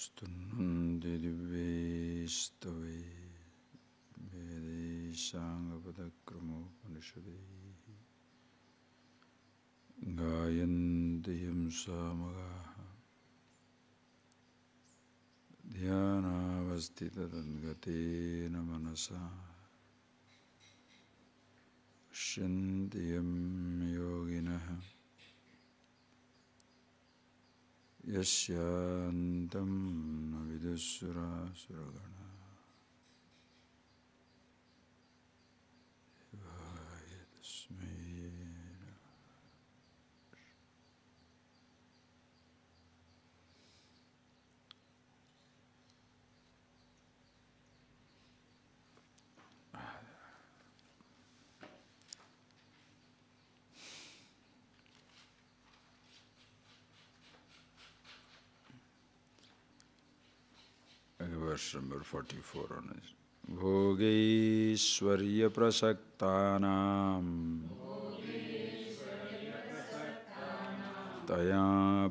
Stunnunti divyestave vedeshangapadakramo-upanishadaihi gayanti yamsamagaha dhyanavastitadgatena manasa shyanti yam yoginaha yasyantam navidusura suragana Devaya tasmai. Verse number 44 on it. Bhogeishwarya prasaktanam taya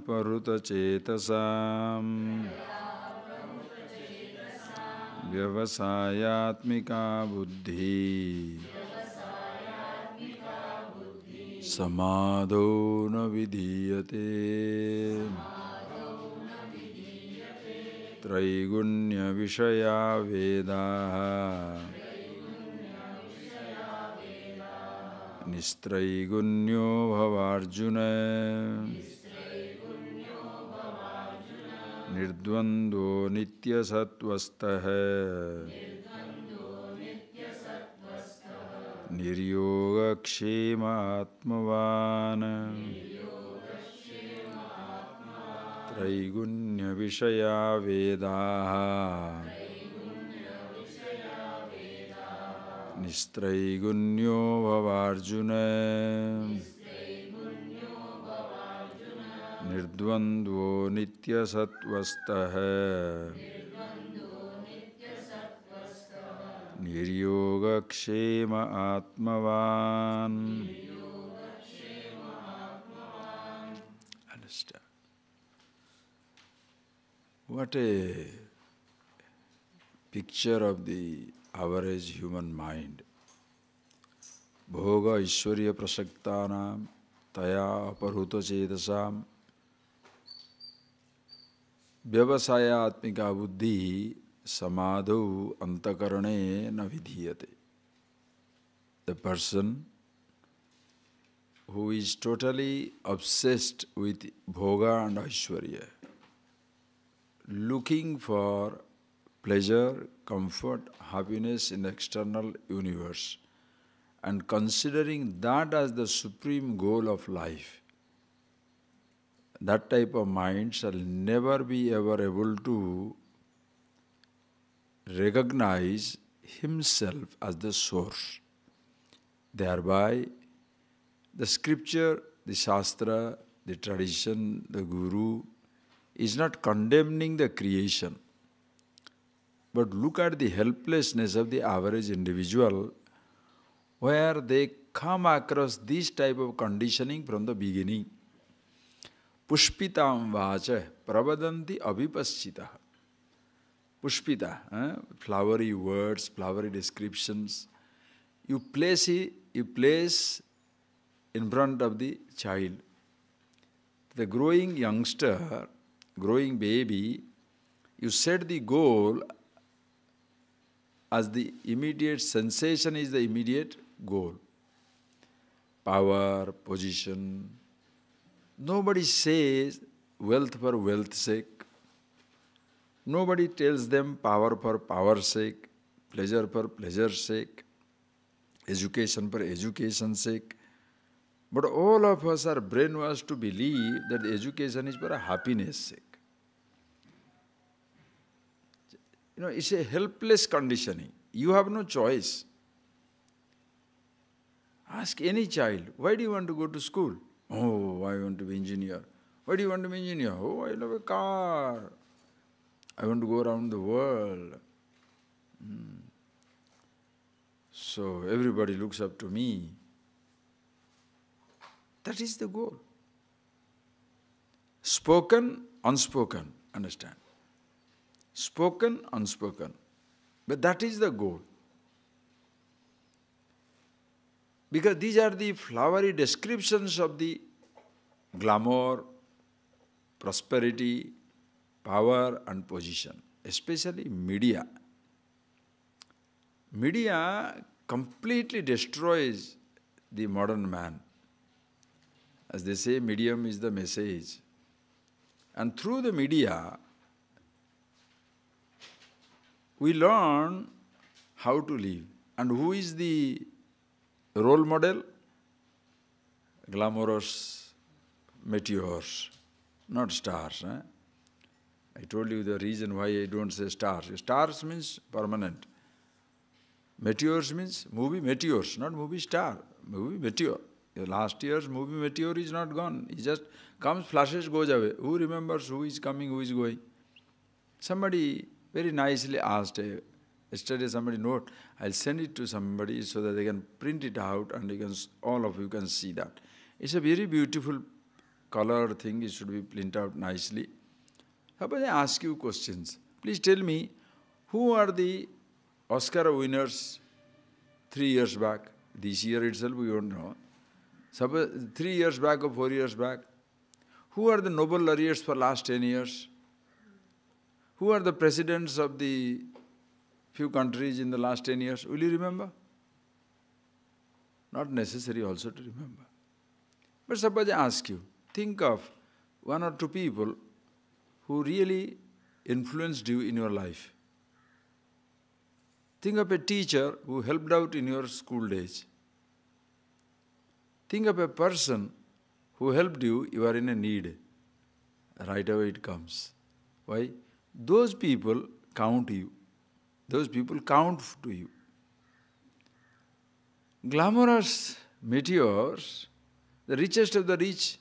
paruta chetasam vyavasayatmika buddhi samadho na vidhiyate Traigunya Vishaya Vedaha Nistraigunyo Bhavarjuna Nirdvando Nitya Sattvastaha Niryoga Kshema Atmavana Traigunya Vishaya Vedaha Nistraigunyo Bhavarjuna Nirdvandvo Nitya Sattvastaha Niryoga Kshema Atmavan. Understand? What a picture of the average human mind. Bhoga Ishwarya Prasaktanam Taya Aparhuta Chedasam Vyavasaya Atmika Buddhi Samadhu Antakarane na Vidhiyate. The person who is totally obsessed with Bhoga and Aishwarya, looking for pleasure, comfort, happiness in the external universe, and considering that as the supreme goal of life, that type of mind shall never be ever able to recognize himself as the source. Thereby, the scripture, the shastra, the tradition, the guru is not condemning the creation. But look at the helplessness of the average individual where they come across this type of conditioning from the beginning. Pushpitam vacha pravadanti avipaschita. Pushpita, flowery words, flowery descriptions. You place in front of the child. The growing youngster, growing baby, you set the goal as the immediate sensation is the immediate goal. Power, position. Nobody says wealth for wealth's sake. Nobody tells them power for power's sake, pleasure for pleasure's sake, education for education's sake. But all of us are brainwashed to believe that the education is for a happiness sake. It's a helpless conditioning. You have no choice. Ask any child, why do you want to go to school? Oh, I want to be engineer. Why do you want to be engineer? Oh, I love a car. I want to go around the world. So everybody looks up to me. That is the goal. Spoken, unspoken, understand? spoken, unspoken. But that is the goal. Because these are the flowery descriptions of the glamour, prosperity, power and position, especially media. Media completely destroys the modern man. As they say, medium is the message. And through the media, we learn how to live. And who is the role model? Glamorous meteors, not stars. I told you the reason why I don't say stars. Stars means permanent. Meteors means movie meteors, not movie star. Movie meteor. Last year's movie meteor is not gone. It just comes, flashes, goes away. Who remembers who is coming, who is going? Somebody very nicely asked, yesterday somebody note, I'll send it to somebody so that they can print it out and you can, all of you can see that. It's a very beautiful color thing, it should be printed out nicely. Suppose I ask you questions. Please tell me, who are the Oscar winners 3 years back? This year itself we don't know. Suppose 3 years back or 4 years back. Who are the Nobel laureates for last 10 years? Who are the presidents of the few countries in the last 10 years? Will you remember? Not necessary also to remember. But suppose I ask you, think of one or two people who really influenced you in your life. Think of a teacher who helped out in your school days. Think of a person who helped you, you are in a need. Right away it comes. Why? Those people count you. Those people count to you. Glamorous meteors, the richest of the rich,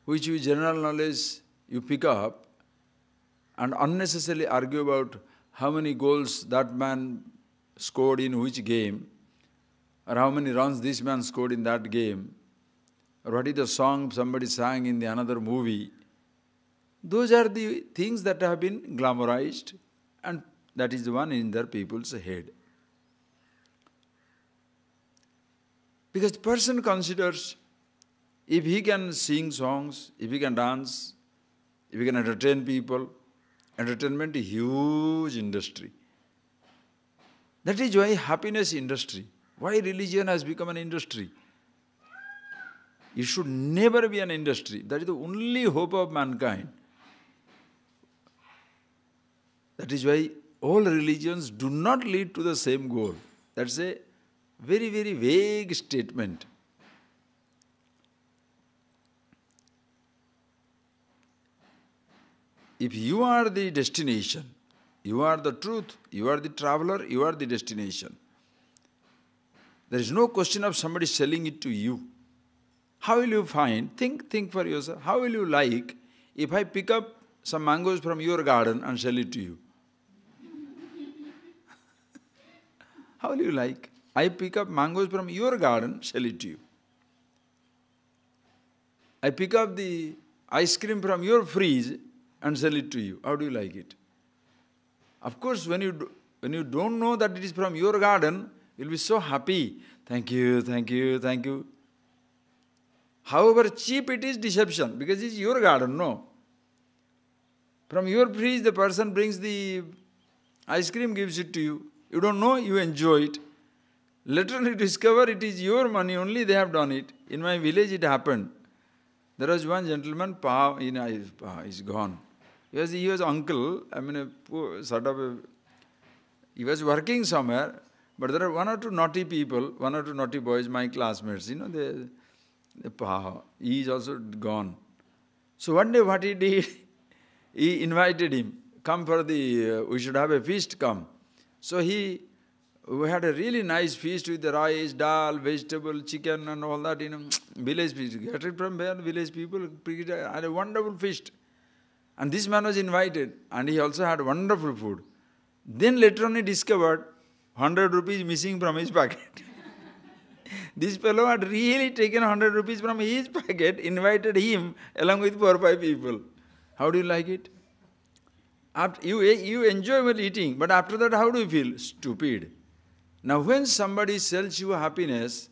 which you general knowledge you pick up and unnecessarily argue about how many goals that man scored in which game, or how many runs this man scored in that game, or what is the song somebody sang in the another movie. Those are the things that have been glamorized, and that is the one in their people's head. Because the person considers if he can sing songs, if he can dance, if he can entertain people, entertainment is a huge industry. That is why happiness industry, why religion has become an industry. It should never be an industry. That is the only hope of mankind. That is why all religions do not lead to the same goal. That's a very, very vague statement. If you are the destination, you are the truth, you are the traveler, you are the destination. There is no question of somebody selling it to you. How will you find, think for yourself, how will you like if I pick up some mangoes from your garden and sell it to you? How will you like? I pick up mangoes from your garden, sell it to you. I pick up the ice cream from your fridge and sell it to you. How do you like it? Of course, when you don't know that it is from your garden, you'll be so happy. Thank you, thank you, thank you. However cheap it is, deception, because it's your garden, no? From your fridge, the person brings the ice cream, gives it to you. You don't know, you enjoy it. Later you discover it is your money, only they have done it. In my village it happened. There was one gentleman, he's gone. He was uncle, he was working somewhere, but there are one or two naughty people, one or two naughty boys, my classmates, he is also gone. So one day what he did, he invited him, come for we should have a feast, come. So we had a really nice feast with the rice, dal, vegetable, chicken and all that, village feast. Get it from where? Village people had a wonderful feast. And this man was invited and he also had wonderful food. Then later on he discovered 100 rupees missing from his pocket. This fellow had really taken 100 rupees from his pocket, invited him along with 4 or 5 people. How do you like it? After you enjoy while eating, but after that, how do you feel? Stupid. Now, when somebody sells you happiness,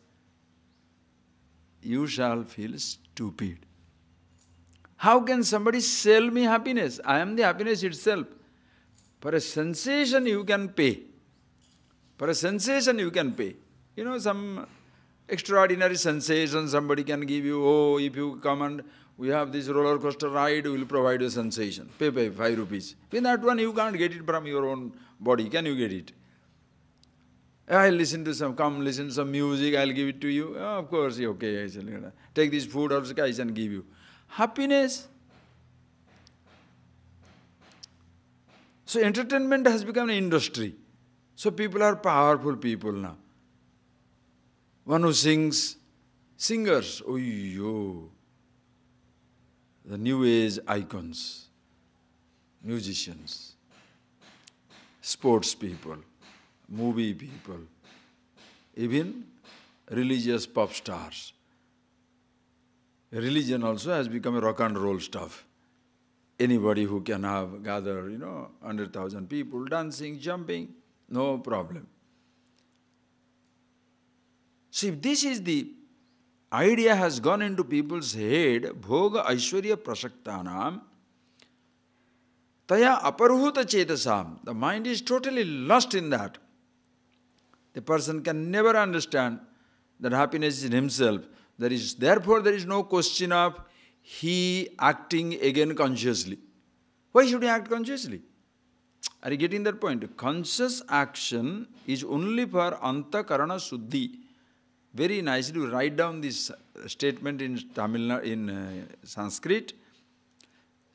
you shall feel stupid. How can somebody sell me happiness? I am the happiness itself. For a sensation you can pay. For a sensation you can pay. You know, some extraordinary sensation somebody can give you. Oh, if you come and we have this roller coaster ride, we will provide you a sensation. Pay 5 rupees. In that one, you can't get it from your own body. Can you get it? I'll listen to some music, I'll give it to you. Oh, of course, okay. Take this food also, I can give you. Happiness. So entertainment has become an industry. So people are powerful people now. One who sings, singers, oh yo, the new age icons, musicians, sports people, movie people, even religious pop stars. Religion also has become a rock and roll stuff. Anybody who can gather, 100,000 people dancing, jumping, no problem. See, if this is the idea has gone into people's head, bhoga aishwarya prashaktanam, taya aparhuta chetasam, the mind is totally lost in that. The person can never understand that happiness is in himself. Therefore, there is no question of he acting again consciously. Why should he act consciously? Are you getting that point? Conscious action is only for antakarana suddhi. Very nicely, you write down this statement in Sanskrit.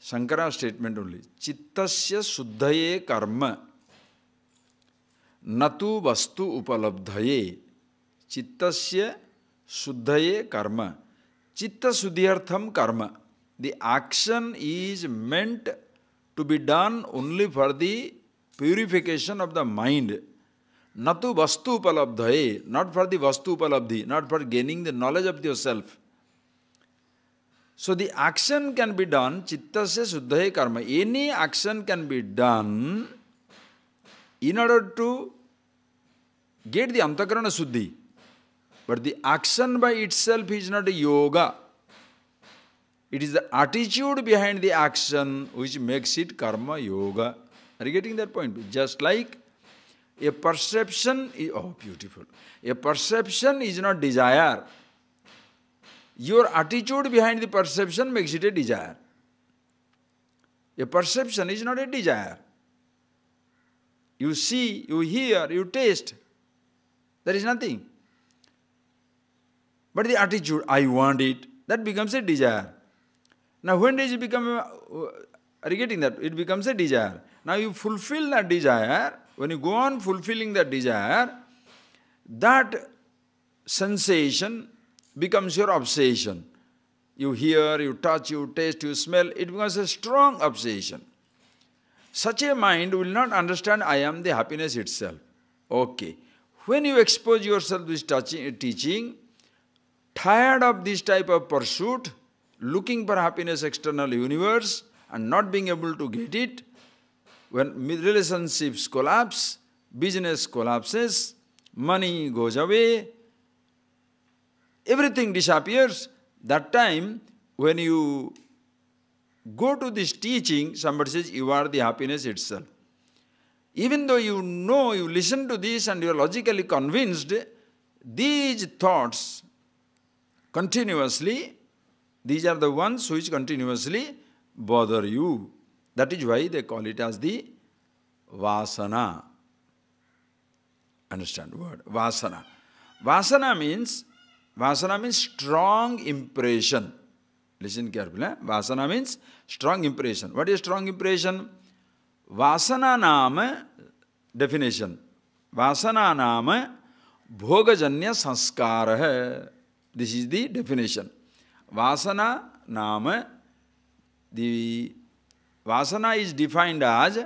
Shankara statement only. Chittasya suddhaye karma. Natu vastu upalabdhaye. Chittasya suddhaye karma. Chitta suddhyartham karma. The action is meant to be done only for the purification of the mind. Natu vastu upalabdhaye. Not for the vastu upalabdhi. Not for gaining the knowledge of yourself. So the action can be done. Chittasya suddhaye karma. Any action can be done in order to get the antakarana suddhi. But the action by itself is not a yoga. It is the attitude behind the action which makes it karma yoga. Are you getting that point? Just like a perception is, oh beautiful. A perception is not desire. Your attitude behind the perception makes it a desire. A perception is not a desire. You see, you hear, you taste. There is nothing. But the attitude, I want it, that becomes a desire. Now when does it become, are you getting that? It becomes a desire. Now you fulfill that desire, when you go on fulfilling that desire, that sensation becomes your obsession. You hear, you touch, you taste, you smell, it becomes a strong obsession. Such a mind will not understand I am the happiness itself. Okay. When you expose yourself to this teaching, tired of this type of pursuit, looking for happiness external universe and not being able to get it, when relationships collapse, business collapses, money goes away, everything disappears, that time when you go to this teaching, somebody says you are the happiness itself. Even though you know, you listen to this and you are logically convinced, these thoughts continuously, these are the ones which continuously bother you. That is why they call it as the vasana. Understand the word? Vasana. Vasana means strong impression. Listen carefully. Vasana means strong impression. What is strong impression? Vasana nama, definition. Vasana nama bhogajanya sanskara hai. This is the definition. Vasana nama, the vasana is defined as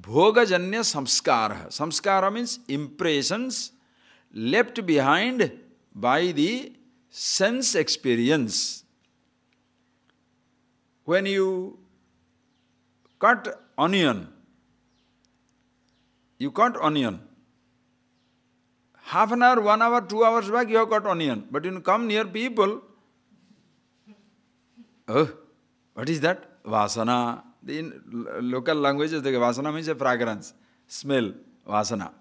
bhogajanya samskara. Samskara means impressions left behind by the sense experience. When you cut onion. You cut onion. Half an hour, 1 hour, 2 hours back, you have cut onion. But you come near people, oh, what is that? Vasana. In local languages, the vasana means a fragrance, smell, vasana.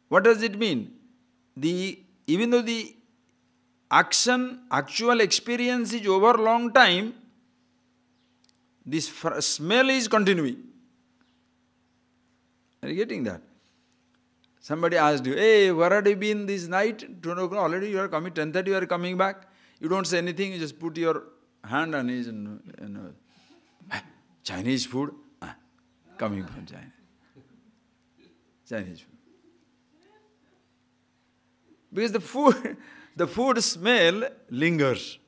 What does it mean? Even though the actual experience is over long time, this smell is continuing. Are you getting that? Somebody asked you, hey, where have you been this night? 2 o'clock, already you are coming, 10:30 you are coming back. You don't say anything, you just put your hand on his, Chinese food, coming from China. Chinese food. Because the food smell lingers.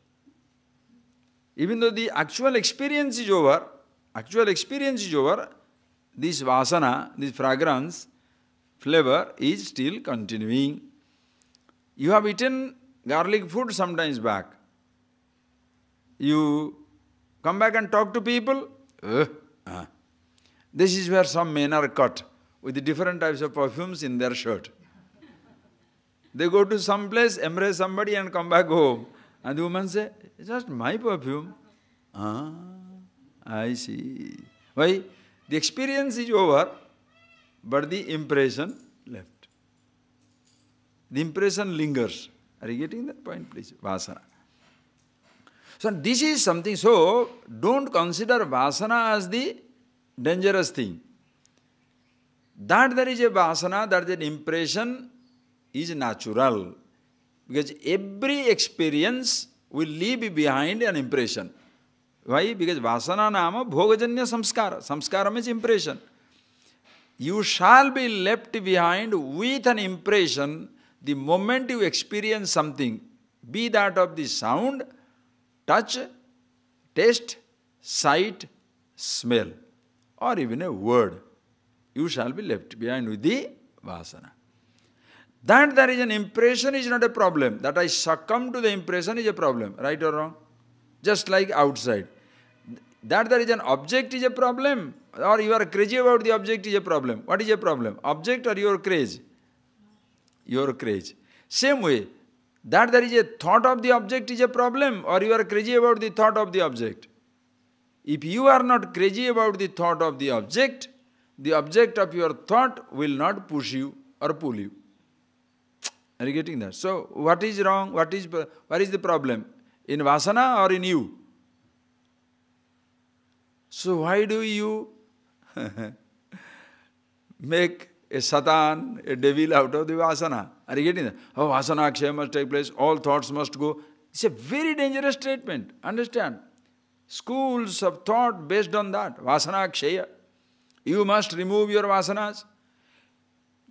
Even though the actual experience is over, this vasana, this fragrance, flavor is still continuing. You have eaten garlic food sometimes back. You come back and talk to people. This is where some men are cut with the different types of perfumes in their shirt. They go to some place, embrace somebody and come back home. And the woman say, it's just my perfume. I see. Why? The experience is over, but the impression left. The impression lingers. Are you getting that point, please? Vasana. So this is something, so don't consider vasana as the dangerous thing. That there is a vasana, that is an impression is natural. Because every experience will leave behind an impression. Why? Because vasana nama bhogajanya samskara. Samskara means impression. You shall be left behind with an impression the moment you experience something, be that of the sound, touch, taste, sight, smell, or even a word. You shall be left behind with the vasana. That there is an impression is not a problem. That I succumb to the impression is a problem. Right or wrong? Just like outside. That there is an object is a problem. Or you are crazy about the object is a problem. What is a problem? Object or your craze? Your craze. Same way. That there is a thought of the object is a problem. Or you are crazy about the thought of the object. If you are not crazy about the thought of the object of your thought will not push you or pull you. Are you getting that? So, what is wrong? What is the problem? In vasana or in you? So, why do you make a Satan, a devil out of the vasana? Are you getting that? Oh, vasana akshaya must take place, all thoughts must go. It's a very dangerous statement. Understand? Schools of thought based on that. Vasana akshaya. You must remove your vasanas.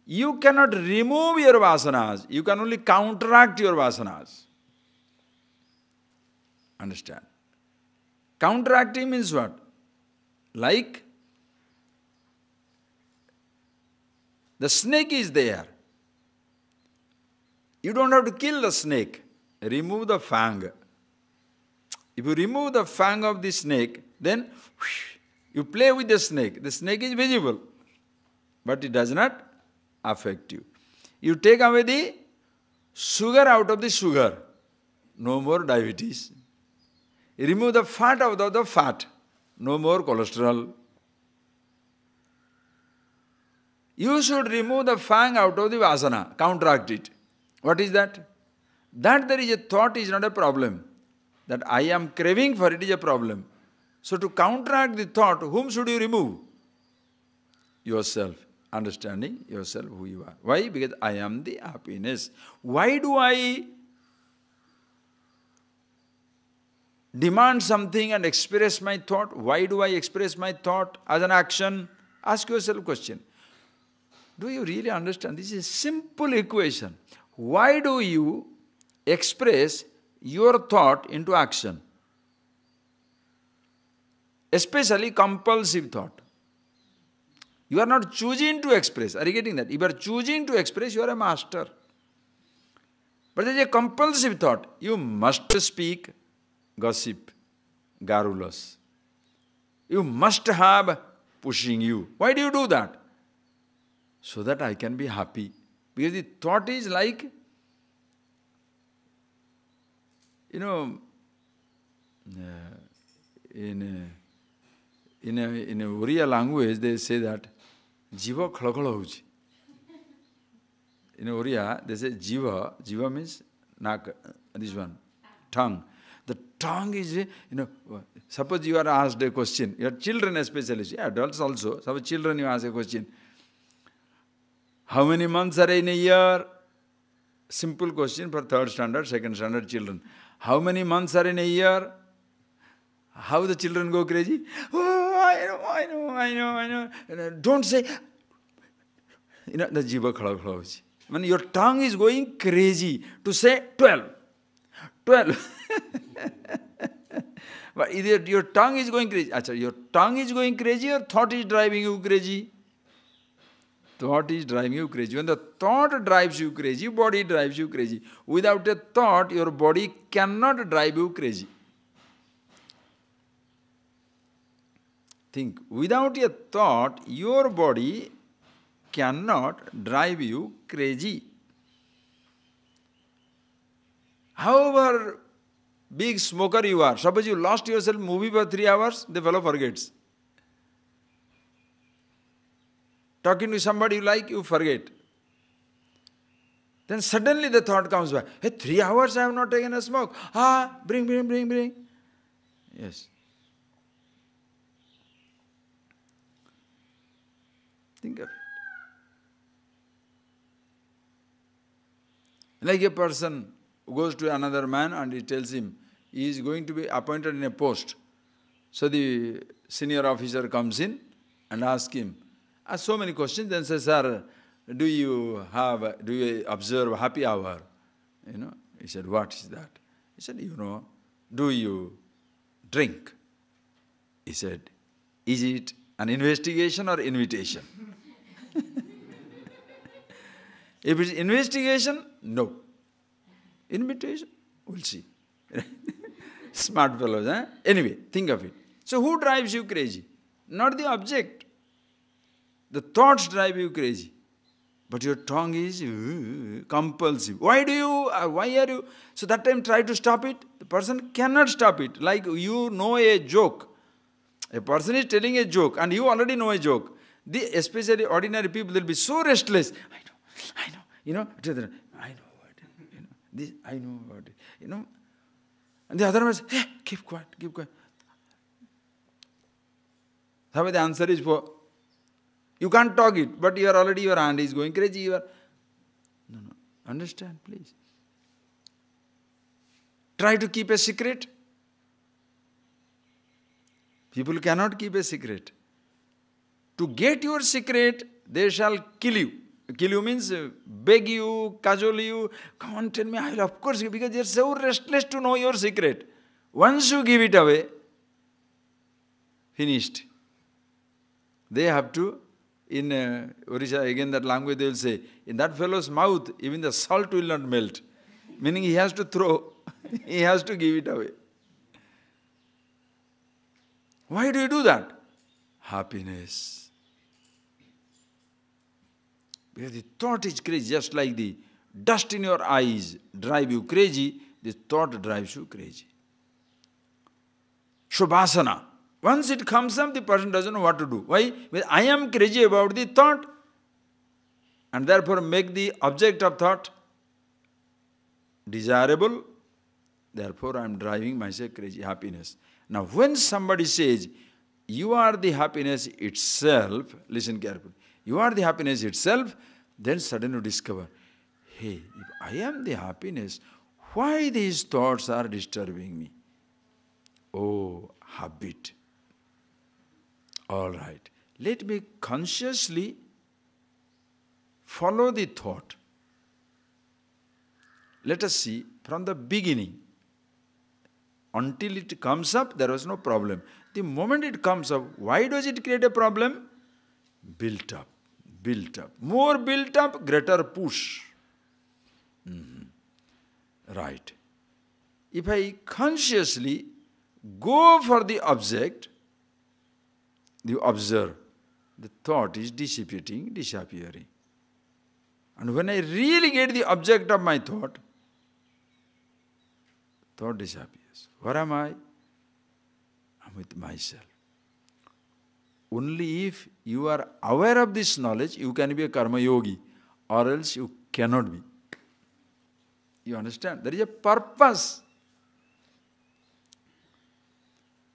You cannot remove your vasanas. You can only counteract your vasanas. Understand? Counteracting means what? Like the snake is there. You don't have to kill the snake. Remove the fang. If you remove the fang of the snake, then you play with the snake. The snake is visible, but it does not affect you. You take away the sugar out of the sugar. No more diabetes. You remove the fat out of the fat. No more cholesterol. You should remove the fang out of the vasana. Counteract it. What is that? That there is a thought is not a problem. That I am craving for it is a problem. So to counteract the thought, whom should you remove? Yourself. Understanding yourself who you are. Why? Because I am the happiness. Why do I demand something and express my thought? Why do I express my thought as an action? Ask yourself a question. Do you really understand? This is a simple equation. Why do you express your thought into action? Especially compulsive thought. You are not choosing to express. Are you getting that? If you are choosing to express, you are a master. But there is a compulsive thought. You must speak gossip, garrulous. You must have pushing you. Why do you do that? So that I can be happy. Because the thought is like, in a Oriya language, they say that jiva khalakhala hochi. In Oriya, they say jiva. Jiva means this one, tongue. The tongue is, suppose you are asked a question, your children especially, adults also, suppose children you ask a question, how many months are in a year? Simple question for third standard, second standard children. How many months are in a year? How the children go crazy? Oh, I know. Don't say, the jiva khala khala hochi. When your tongue is going crazy to say 12. But either your tongue is going crazy. Achha, your tongue is going crazy or thought is driving you crazy? Thought is driving you crazy. When the thought drives you crazy, body drives you crazy. Without a thought, your body cannot drive you crazy. Think, without a thought, your body cannot drive you crazy. However big smoker you are, suppose you lost yourself movie for 3 hours, the fellow forgets. Talking to somebody you like, you forget. Then suddenly the thought comes back, hey, 3 hours I have not taken a smoke. Bring. Yes. Think of it. Like a person who goes to another man and he tells him he is going to be appointed in a post. So the senior officer comes in and asks him, so many questions, then says, sir, do you observe happy hour? He said, what is that? He said, do you drink? He said, is it an investigation or invitation? If it's investigation, no. Invitation, we'll see. Smart fellows, eh? Anyway, think of it. So who drives you crazy? Not the object. The thoughts drive you crazy. But your tongue is compulsive. Why are you? So that time try to stop it. The person cannot stop it. Like you know a joke. A person is telling a joke and you already know a joke. Especially ordinary people, they'll be so restless. I know. I know what this. I know about it. And the other one says, hey, keep quiet. How the answer is for, you can't talk it, but you are already, your hand is going crazy. No. Understand, please. Try to keep a secret. People cannot keep a secret. To get your secret, they shall kill you. Kill you means beg you, cajole you. Come on, tell me. I will, of course, because they are so restless to know your secret. Once you give it away, finished. They have to, in Orisha, again that language they will say, in that fellow's mouth, even the salt will not melt. Meaning he has to throw, he has to give it away. Why do you do that? Happiness. Because the thought is crazy, just like the dust in your eyes drive you crazy, the thought drives you crazy. Shubhasana. Once it comes up, the person doesn't know what to do. Why? Because I am crazy about the thought and therefore make the object of thought desirable. Therefore I am driving myself crazy. Happiness. Now when somebody says, you are the happiness itself, listen carefully. You are the happiness itself, then suddenly you discover, hey, if I am the happiness, why these thoughts are disturbing me? Oh, habit. All right. Let me consciously follow the thought. Let us see from the beginning. Until it comes up, there was no problem. The moment it comes up, why does it create a problem? Built up. More built up, greater push. Right. If I consciously go for the object, you observe, the thought is dissipating, disappearing. And when I really get the object of my thought disappears. Where am I? I'm with myself. Only if you are aware of this knowledge, you can be a karma yogi, or else you cannot be. You understand? There is a purpose.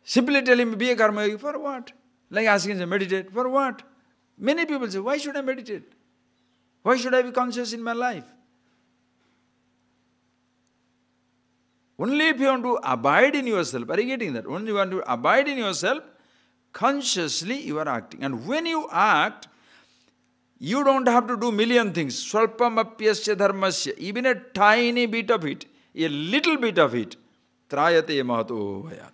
Simply telling me, be a karma yogi, for what? Like asking, meditate, for what? Many people say, why should I meditate? Why should I be conscious in my life? Only if you want to abide in yourself, are you getting that? Only you want to abide in yourself, consciously you are acting. And when you act, you don't have to do million things. Swalpam apyasya dharmasya, even a tiny bit of it, a little bit of it, trayate mahato vayat.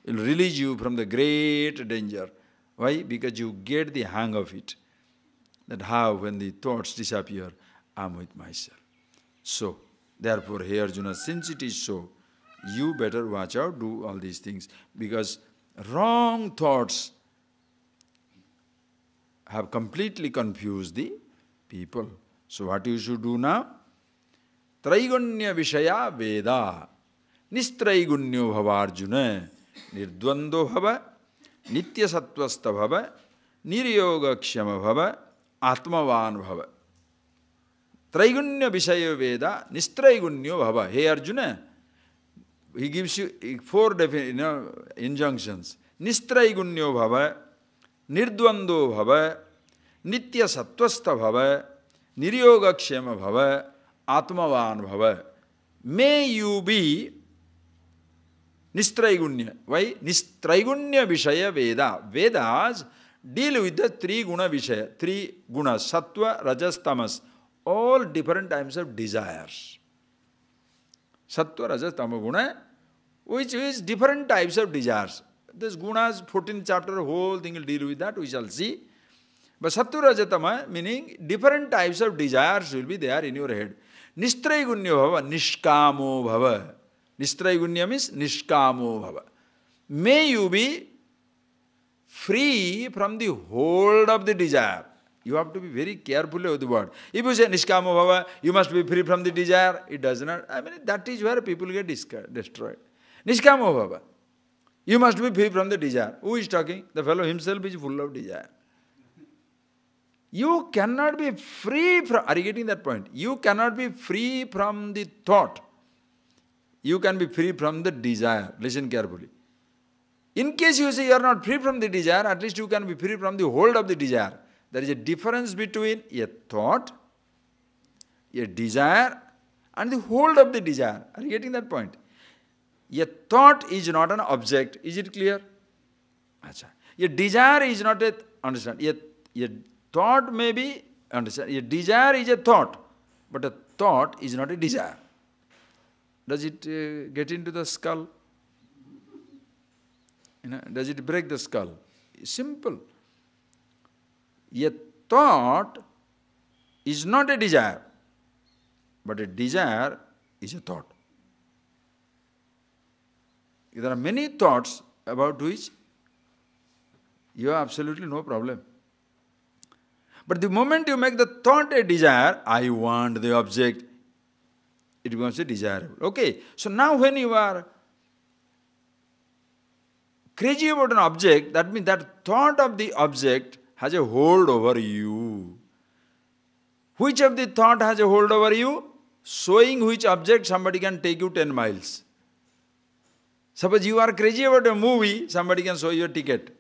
It will release you from the great danger. Why? Because you get the hang of it. That how when the thoughts disappear, I am with myself. So, therefore, hey Arjuna, since it is so, you better watch out, do all these things. Because wrong thoughts have completely confused the people. So what you should do now? Traigunya Vishaya Veda. Nistraigunnyo Bhava Arjuna. Nirdvando Bhava. Nitya Sattvasta Bhava. Niryoga Kshama Bhava. Atmavan Bhava. Traigunya Vishaya Veda. Nistraigunnyo Bhava. Hey Arjuna, he gives you four injunctions. Nistraigunnyo Bhava. Nirdvando Bhava. Nitya Sattvasta Bhava. Niryoga Kshema Bhava. Atmavan Bhava. May you be Nistraigunya. Why? Nistraigunya Vishaya Veda. Vedas deal with the three guna Vishaya. Three gunas. Sattva, Rajas, Tamas. All different types of desires. Sattva, Rajas, Tamas guna, which is different types of desires. This gunas, 14th chapter, whole thing will deal with that, we shall see. But Sattva, Rajas, Tamas, meaning different types of desires will be there in your head. Nistraigunya Bhava, Nishkamo Bhava. Nistraigunya means Nishkamo Bhava. May you be free from the hold of the desire. You have to be very careful with the word. If you say Nishkamo Bhava, you must be free from the desire, it does not. I mean, that is where people get destroyed. Nishkamo Bhava. You must be free from the desire. Who is talking? The fellow himself is full of desire. You cannot be free from, are you getting that point? You cannot be free from the thought. You can be free from the desire. Listen carefully. In case you say you are not free from the desire, at least you can be free from the hold of the desire. There is a difference between a thought, a desire, and the hold of the desire. Are you getting that point? A thought is not an object. Is it clear? Achha. A desire is not a, understand, a thought may be, understand, a desire is a thought, but a thought is not a desire. Does it get into the skull? Does it break the skull? Simple. A thought is not a desire, but a desire is a thought. There are many thoughts about which you have absolutely no problem. But the moment you make the thought a desire, I want the object, it becomes a desirable. Okay, so now when you are crazy about an object, that means that thought of the object has a hold over you. Which of the thought has a hold over you? Showing which object somebody can take you 10 miles. Suppose you are crazy about a movie, somebody can show you a ticket.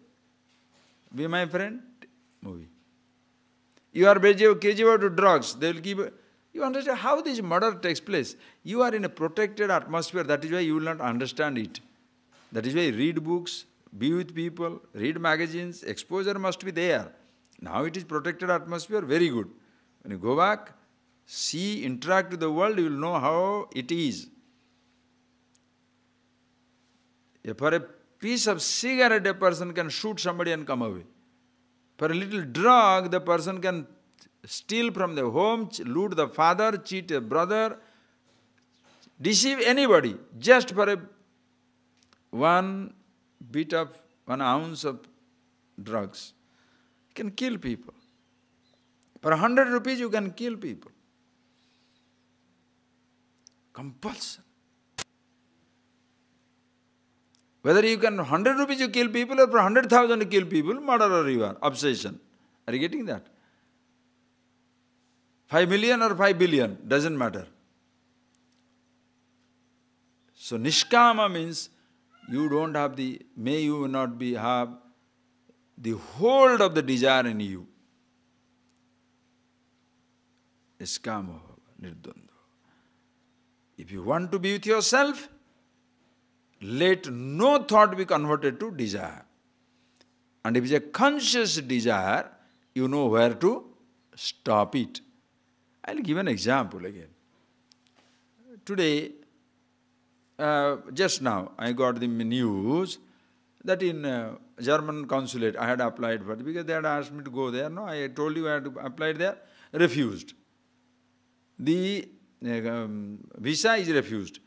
Be my friend, movie. You are crazy about drugs, they will give. You understand how this murder takes place. You are in a protected atmosphere, that is why you will not understand it. That is why read books, be with people, read magazines, exposure must be there. Now it is protected atmosphere, very good. When you go back, see, interact with the world, you will know how it is. For a piece of cigarette, a person can shoot somebody and come away. For a little drug, the person can steal from the home, loot the father, cheat a brother, deceive anybody, just for one ounce of drugs. You can kill people. For 100 rupees you can kill people. Compulsion. Whether you can 100 rupees you kill people or for 100,000 you kill people, murderer you are, obsession. Are you getting that? 5 million or 5 billion, doesn't matter. So nishkama means you don't have may you not have the hold of the desire in you. Nishkama, nirdvandva. If you want to be with yourself, let no thought be converted to desire. And if it's a conscious desire, you know where to stop it. I'll give an example again. Today, just now, I got the news that in German consulate, I had applied for it because they had asked me to go there. No, I told you I had to apply there. Refused. The visa is refused.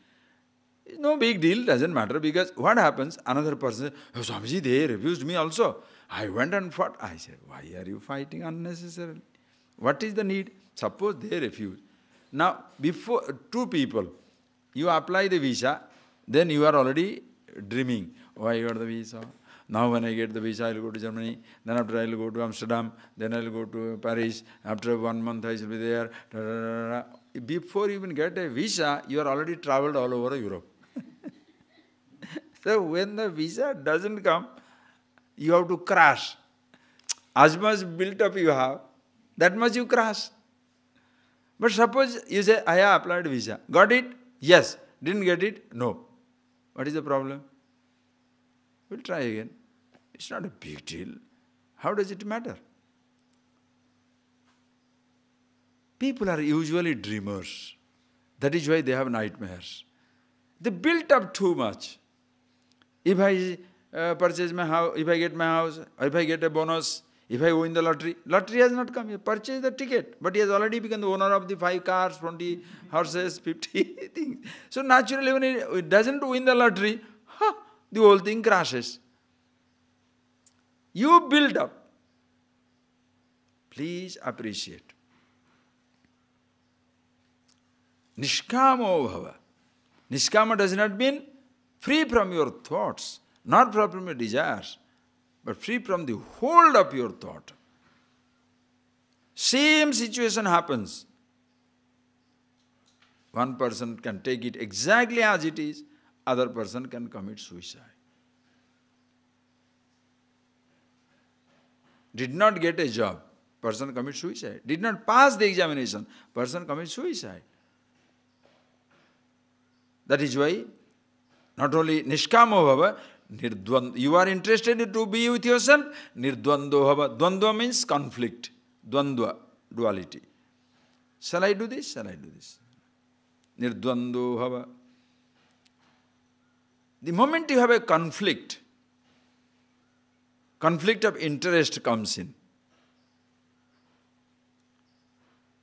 No big deal, doesn't matter, because what happens, another person says, oh, Swamiji, they refused me also. I went and fought. I said, why are you fighting unnecessarily? What is the need? Suppose they refuse. Now, before two people, you apply the visa, then you are already dreaming. Oh, I got the visa. Now when I get the visa, I will go to Germany. Then after I will go to Amsterdam. Then I will go to Paris. After 1 month I shall be there. Da, da, da, da. Before you even get a visa, you are already traveled all over Europe. So when the visa doesn't come, you have to crash. As much built up you have, that much you crash. But suppose you say, I have applied visa. Got it? Yes. Didn't get it? No. What is the problem? We'll try again. It's not a big deal. How does it matter? People are usually dreamers. That is why they have nightmares. They built up too much. If I purchase my house, if I get my house, if I get a bonus, if I win the lottery, lottery has not come. He purchased the ticket, but he has already become the owner of the 5 cars, 20 horses, 50 things. So naturally, when he doesn't win the lottery, the whole thing crashes. You build up. Please appreciate. Nishkamo bhava. Nishkama does not mean free from your thoughts, not from your desires, but free from the hold of your thought. Same situation happens. One person can take it exactly as it is, other person can commit suicide. Did not get a job, person commits suicide. Did not pass the examination, person commits suicide. That is why, not only nishkamo bhava, nirdvandva. You are interested to be with yourself, nirdvando bhava. Dvandva means conflict. Dvandva, duality. Shall I do this? Shall I do this? Nirdvando bhava. The moment you have a conflict of interest comes in.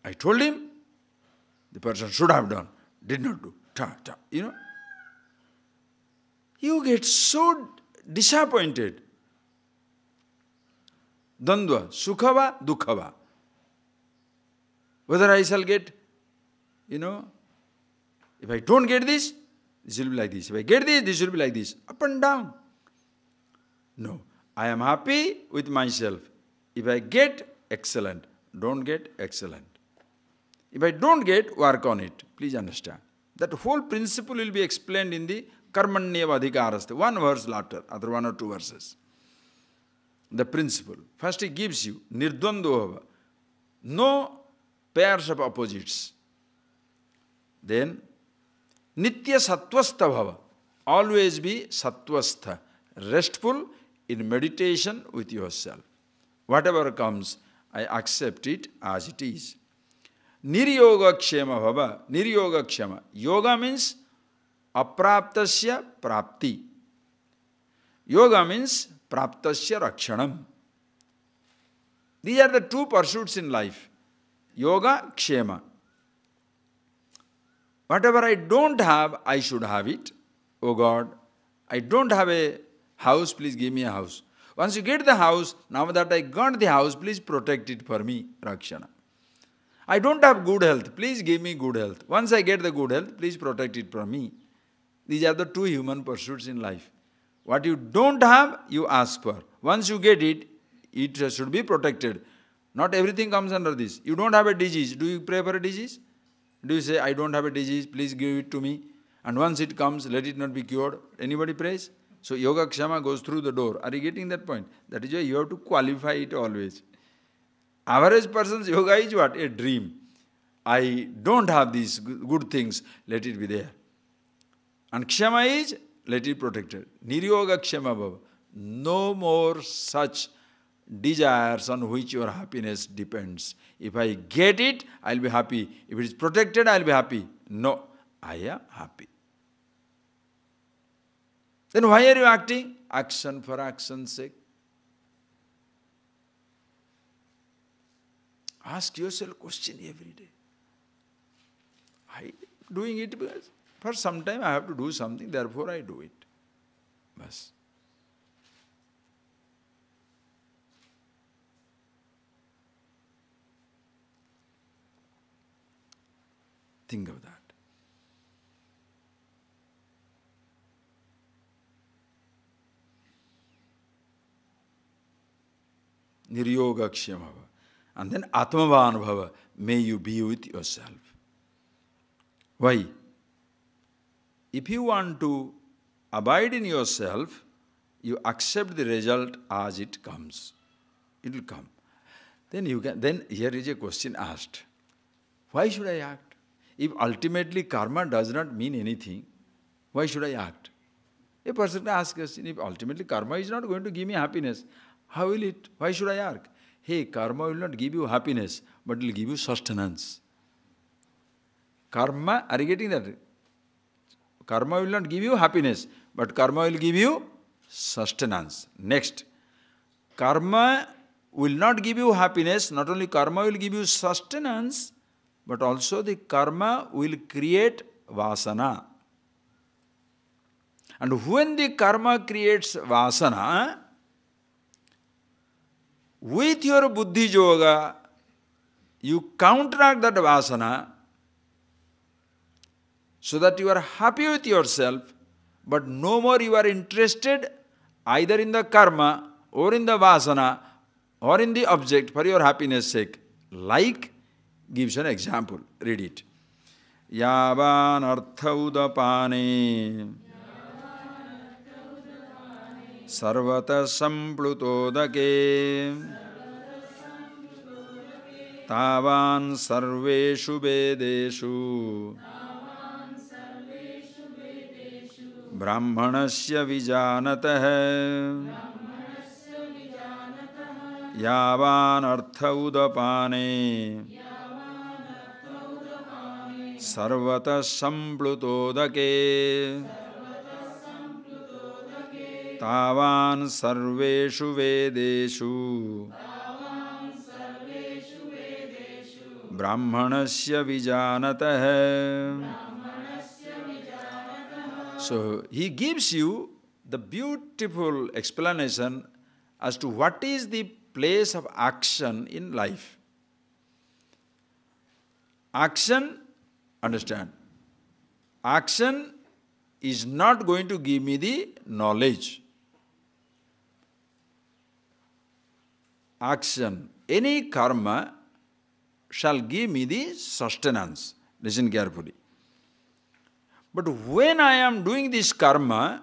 I told him, the person should have done, did not do. You know, you get so disappointed. Dandva, sukhava, dukhava. Whether I shall get, if I don't get this, this will be like this. If I get this, this will be like this. Up and down. No, I am happy with myself. If I get, excellent. Don't get, excellent. If I don't get, work on it. Please understand. That whole principle will be explained in the Karmanyeva Adhikarastha. One verse later, other 1 or 2 verses. The principle. First he gives you nirdvandva, no pairs of opposites. Then nitya sattvastha bhava, always be sattvastha, restful in meditation with yourself. Whatever comes, I accept it as it is. Niryoga kshema bhava, niryoga kshema. Yoga means apraptasya prapti. Yoga means praptasya rakshanam. These are the 2 pursuits in life. Yoga, kshema. Whatever I don't have, I should have it. Oh God, I don't have a house, please give me a house. Once you get the house, now that I got the house, please protect it for me, Rakshana. I don't have good health, please give me good health. Once I get the good health, please protect it for me. These are the two human pursuits in life. What you don't have, you ask for. Once you get it, it should be protected. Not everything comes under this. You don't have a disease. Do you pray for a disease? Do you say, I don't have a disease, please give it to me? And once it comes, let it not be cured. Anybody prays? So Yoga Kshama goes through the door. Are you getting that point? That is why you have to qualify it always. Average person's yoga is what? A dream. I don't have these good things, let it be there. And Kshama is, let it protected. Niryoga Kshama Bhava. No more such desires on which your happiness depends. If I get it, I'll be happy. If it is protected, I'll be happy. No, I am happy. Then why are you acting? Action for action's sake. Ask yourself question every day. I doing it because for some time I have to do something, therefore I do it. Bas. Think of that. Niryoga Kshama Bhava. And then Atmavan Bhava. May you be with yourself. Why? If you want to abide in yourself, you accept the result as it comes. It will come. Then here is a question asked. Why should I act? If ultimately karma does not mean anything, why should I act? A person asks us, if ultimately karma is not going to give me happiness, how will it? Why should I act? Hey, karma will not give you happiness, but it will give you sustenance. Karma, are you getting that? Karma will not give you happiness, but karma will give you sustenance. Next, karma will not give you happiness, not only karma will give you sustenance, but also the karma will create vasana. And when the karma creates vasana, with your buddhi yoga, you counteract that vasana so that you are happy with yourself, but no more you are interested either in the karma or in the vasana or in the object for your happiness sake. Like, gives an example. Read it. Yavan artha udapane sarvata samplutodake tavan sarveshu vedeshu brahmanasya vijanatah yavan artha udapane sarvata samplutodake tavan sarveshu vedeshu brahmanasya vijanatah. So he gives you the beautiful explanation as to what is the place of action in life. Action, understand, action is not going to give me the knowledge. Action, any karma shall give me the sustenance. Listen carefully. But when I am doing this karma,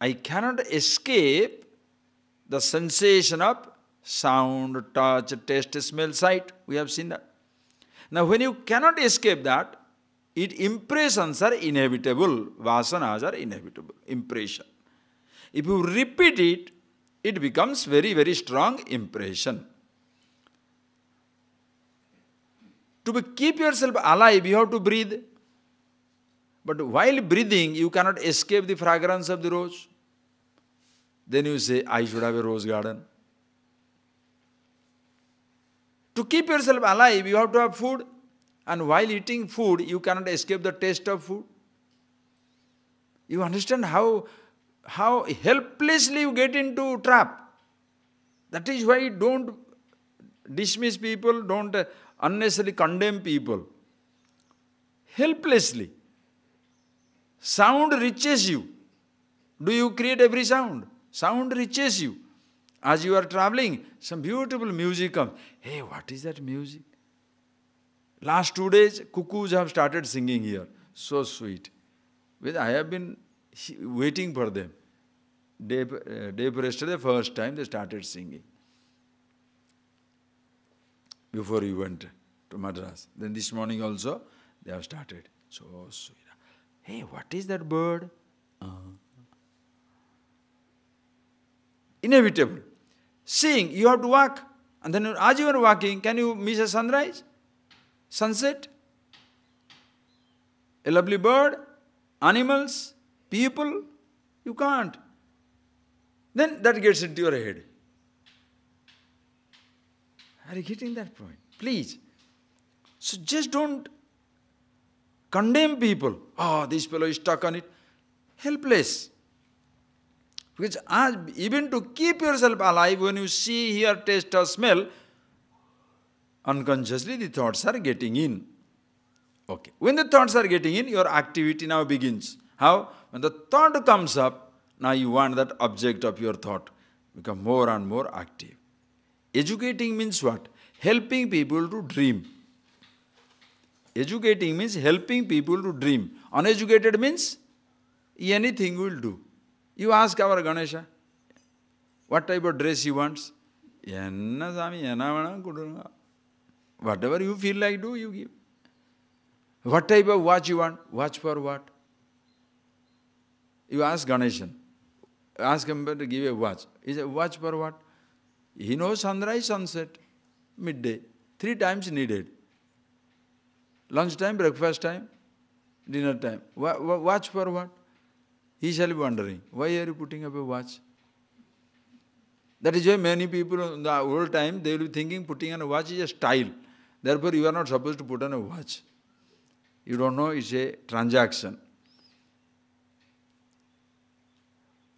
I cannot escape the sensation of sound, touch, taste, smell, sight. We have seen that. Now when you cannot escape that, impressions are inevitable. Vasanas are inevitable. Impression. If you repeat it, it becomes very, very strong impression. To keep yourself alive, you have to breathe. But while breathing, you cannot escape the fragrance of the rose. Then you say, I should have a rose garden. To keep yourself alive, you have to have food. And while eating food, you cannot escape the taste of food. You understand how how helplessly you get into trap. That is why don't dismiss people, don't unnecessarily condemn people. Helplessly. Sound reaches you. Do you create every sound? Sound reaches you. As you are traveling, some beautiful music comes. Hey, what is that music? Last 2 days, cuckoos have started singing here. So sweet. I have been waiting for them. Day for yesterday, first time they started singing. Before you went to Madras. Then this morning also, they have started. So sweet. Hey, what is that bird? Inevitable. Seeing, you have to walk. And then as you are walking, can you miss a sunrise? Sunset? A lovely bird? Animals? People? You can't. Then that gets into your head. Are you getting that point? Please. So just don't condemn people. Oh, this fellow is stuck on it. Helpless. Because even to keep yourself alive, when you see, hear, taste or smell, unconsciously the thoughts are getting in. Okay. When the thoughts are getting in, your activity now begins. How? When the thought comes up, now you want that object of your thought become more and more active. Educating means what? Helping people to dream. Educating means helping people to dream. Uneducated means anything will do. You ask our Ganesha, what type of dress he wants? Whatever you feel like do, you give. What type of watch you want? Watch for what? You ask Ganeshan. Ask him to give a watch. He said, watch for what? He knows sunrise, sunset, midday. 3 times needed. Lunch time, breakfast time, dinner time. Watch for what? He shall be wondering, why are you putting up a watch? That is why many people in the old time, they will be thinking putting on a watch is a style. Therefore, you are not supposed to put on a watch. You don't know it's a transaction.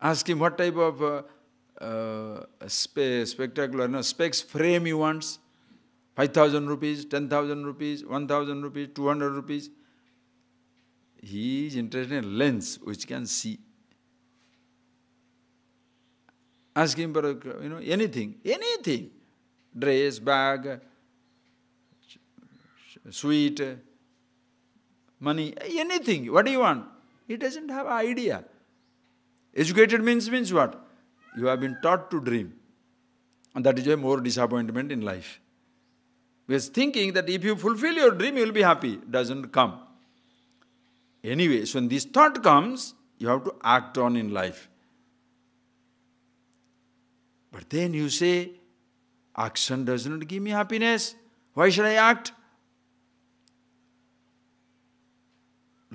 Ask him what type of spectacular, specs frame he wants. 5,000 rupees, 10,000 rupees, 1,000 rupees, 200 rupees. He is interested in a lens which can see. Ask him for anything. Dress, bag, sweet, money, anything. What do you want? He doesn't have an idea. Educated means what? You have been taught to dream. And that is why more disappointment in life. Because thinking that if you fulfill your dream, you will be happy. Doesn't come. Anyway, so when this thought comes, you have to act on in life. But then you say, action does not give me happiness. Why should I act?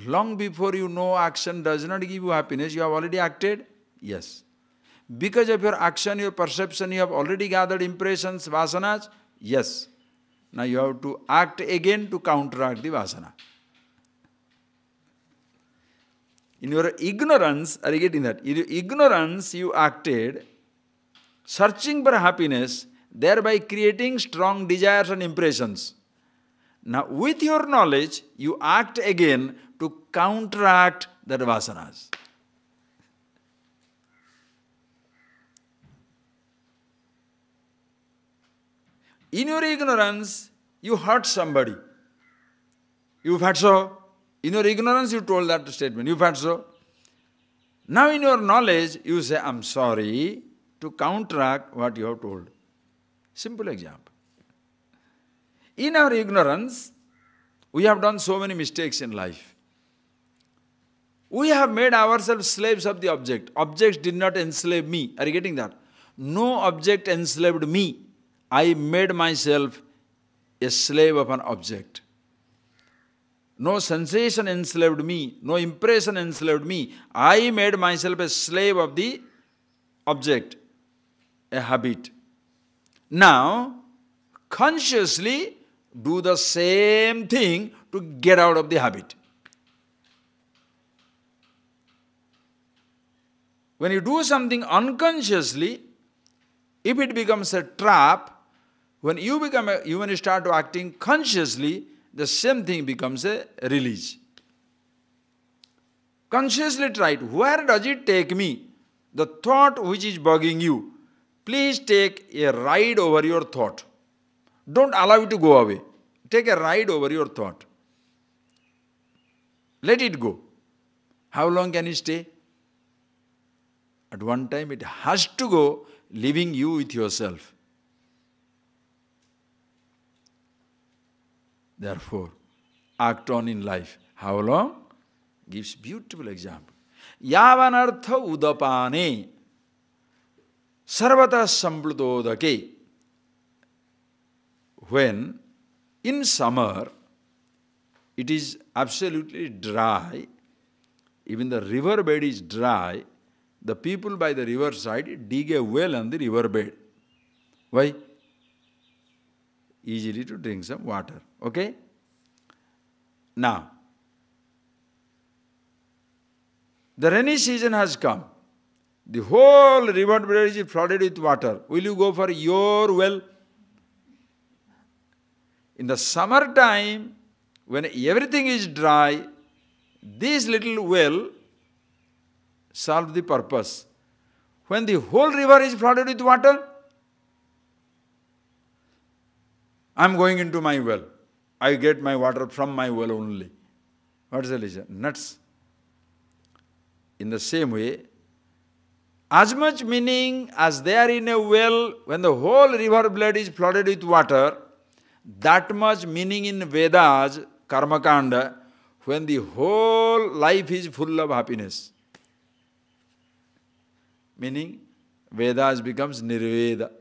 Long before you know action does not give you happiness, you have already acted? Yes. Because of your action, your perception, you have already gathered impressions, vasanas? Yes. Now you have to act again to counteract the vasana. In your ignorance, are you getting that? In your ignorance, you acted searching for happiness, thereby creating strong desires and impressions. Now, with your knowledge, you act again to counteract that vasanas. In your ignorance, you hurt somebody. You had so. In your ignorance, you told that statement. You had so. Now in your knowledge, you say, I'm sorry, to counteract what you have told. Simple example. In our ignorance, we have done so many mistakes in life. We have made ourselves slaves of the object. Objects did not enslave me. Are you getting that? No object enslaved me. I made myself a slave of an object. No sensation enslaved me. No impression enslaved me. I made myself a slave of the object, a habit. Now, consciously do the same thing to get out of the habit. When you do something unconsciously, if it becomes a trap, when you start acting consciously, the same thing becomes a release. Consciously try it. Where does it take me? The thought which is bugging you, please take a ride over your thought. Don't allow it to go away. Take a ride over your thought. Let it go. How long can it stay? At one time it has to go, leaving you with yourself. Therefore, act on in life. How long? Gives beautiful example. Yavanartha udapane sarvata samplutodake. When in summer it is absolutely dry, even the river bed is dry, the people by the river side dig a well on the river bed. Why? Easily to drink some water. Okay? Now, the rainy season has come. The whole river bed is flooded with water. Will you go for your well? In the summertime, when everything is dry, this little well solves the purpose. When the whole river is flooded with water, I am going into my well. I get my water from my well only. What is the reason? Nuts. In the same way, as much meaning as there in a well when the whole river bed is flooded with water, that much meaning in Vedas, Karma Kanda, when the whole life is full of happiness. Meaning, Vedas becomes Nirveda,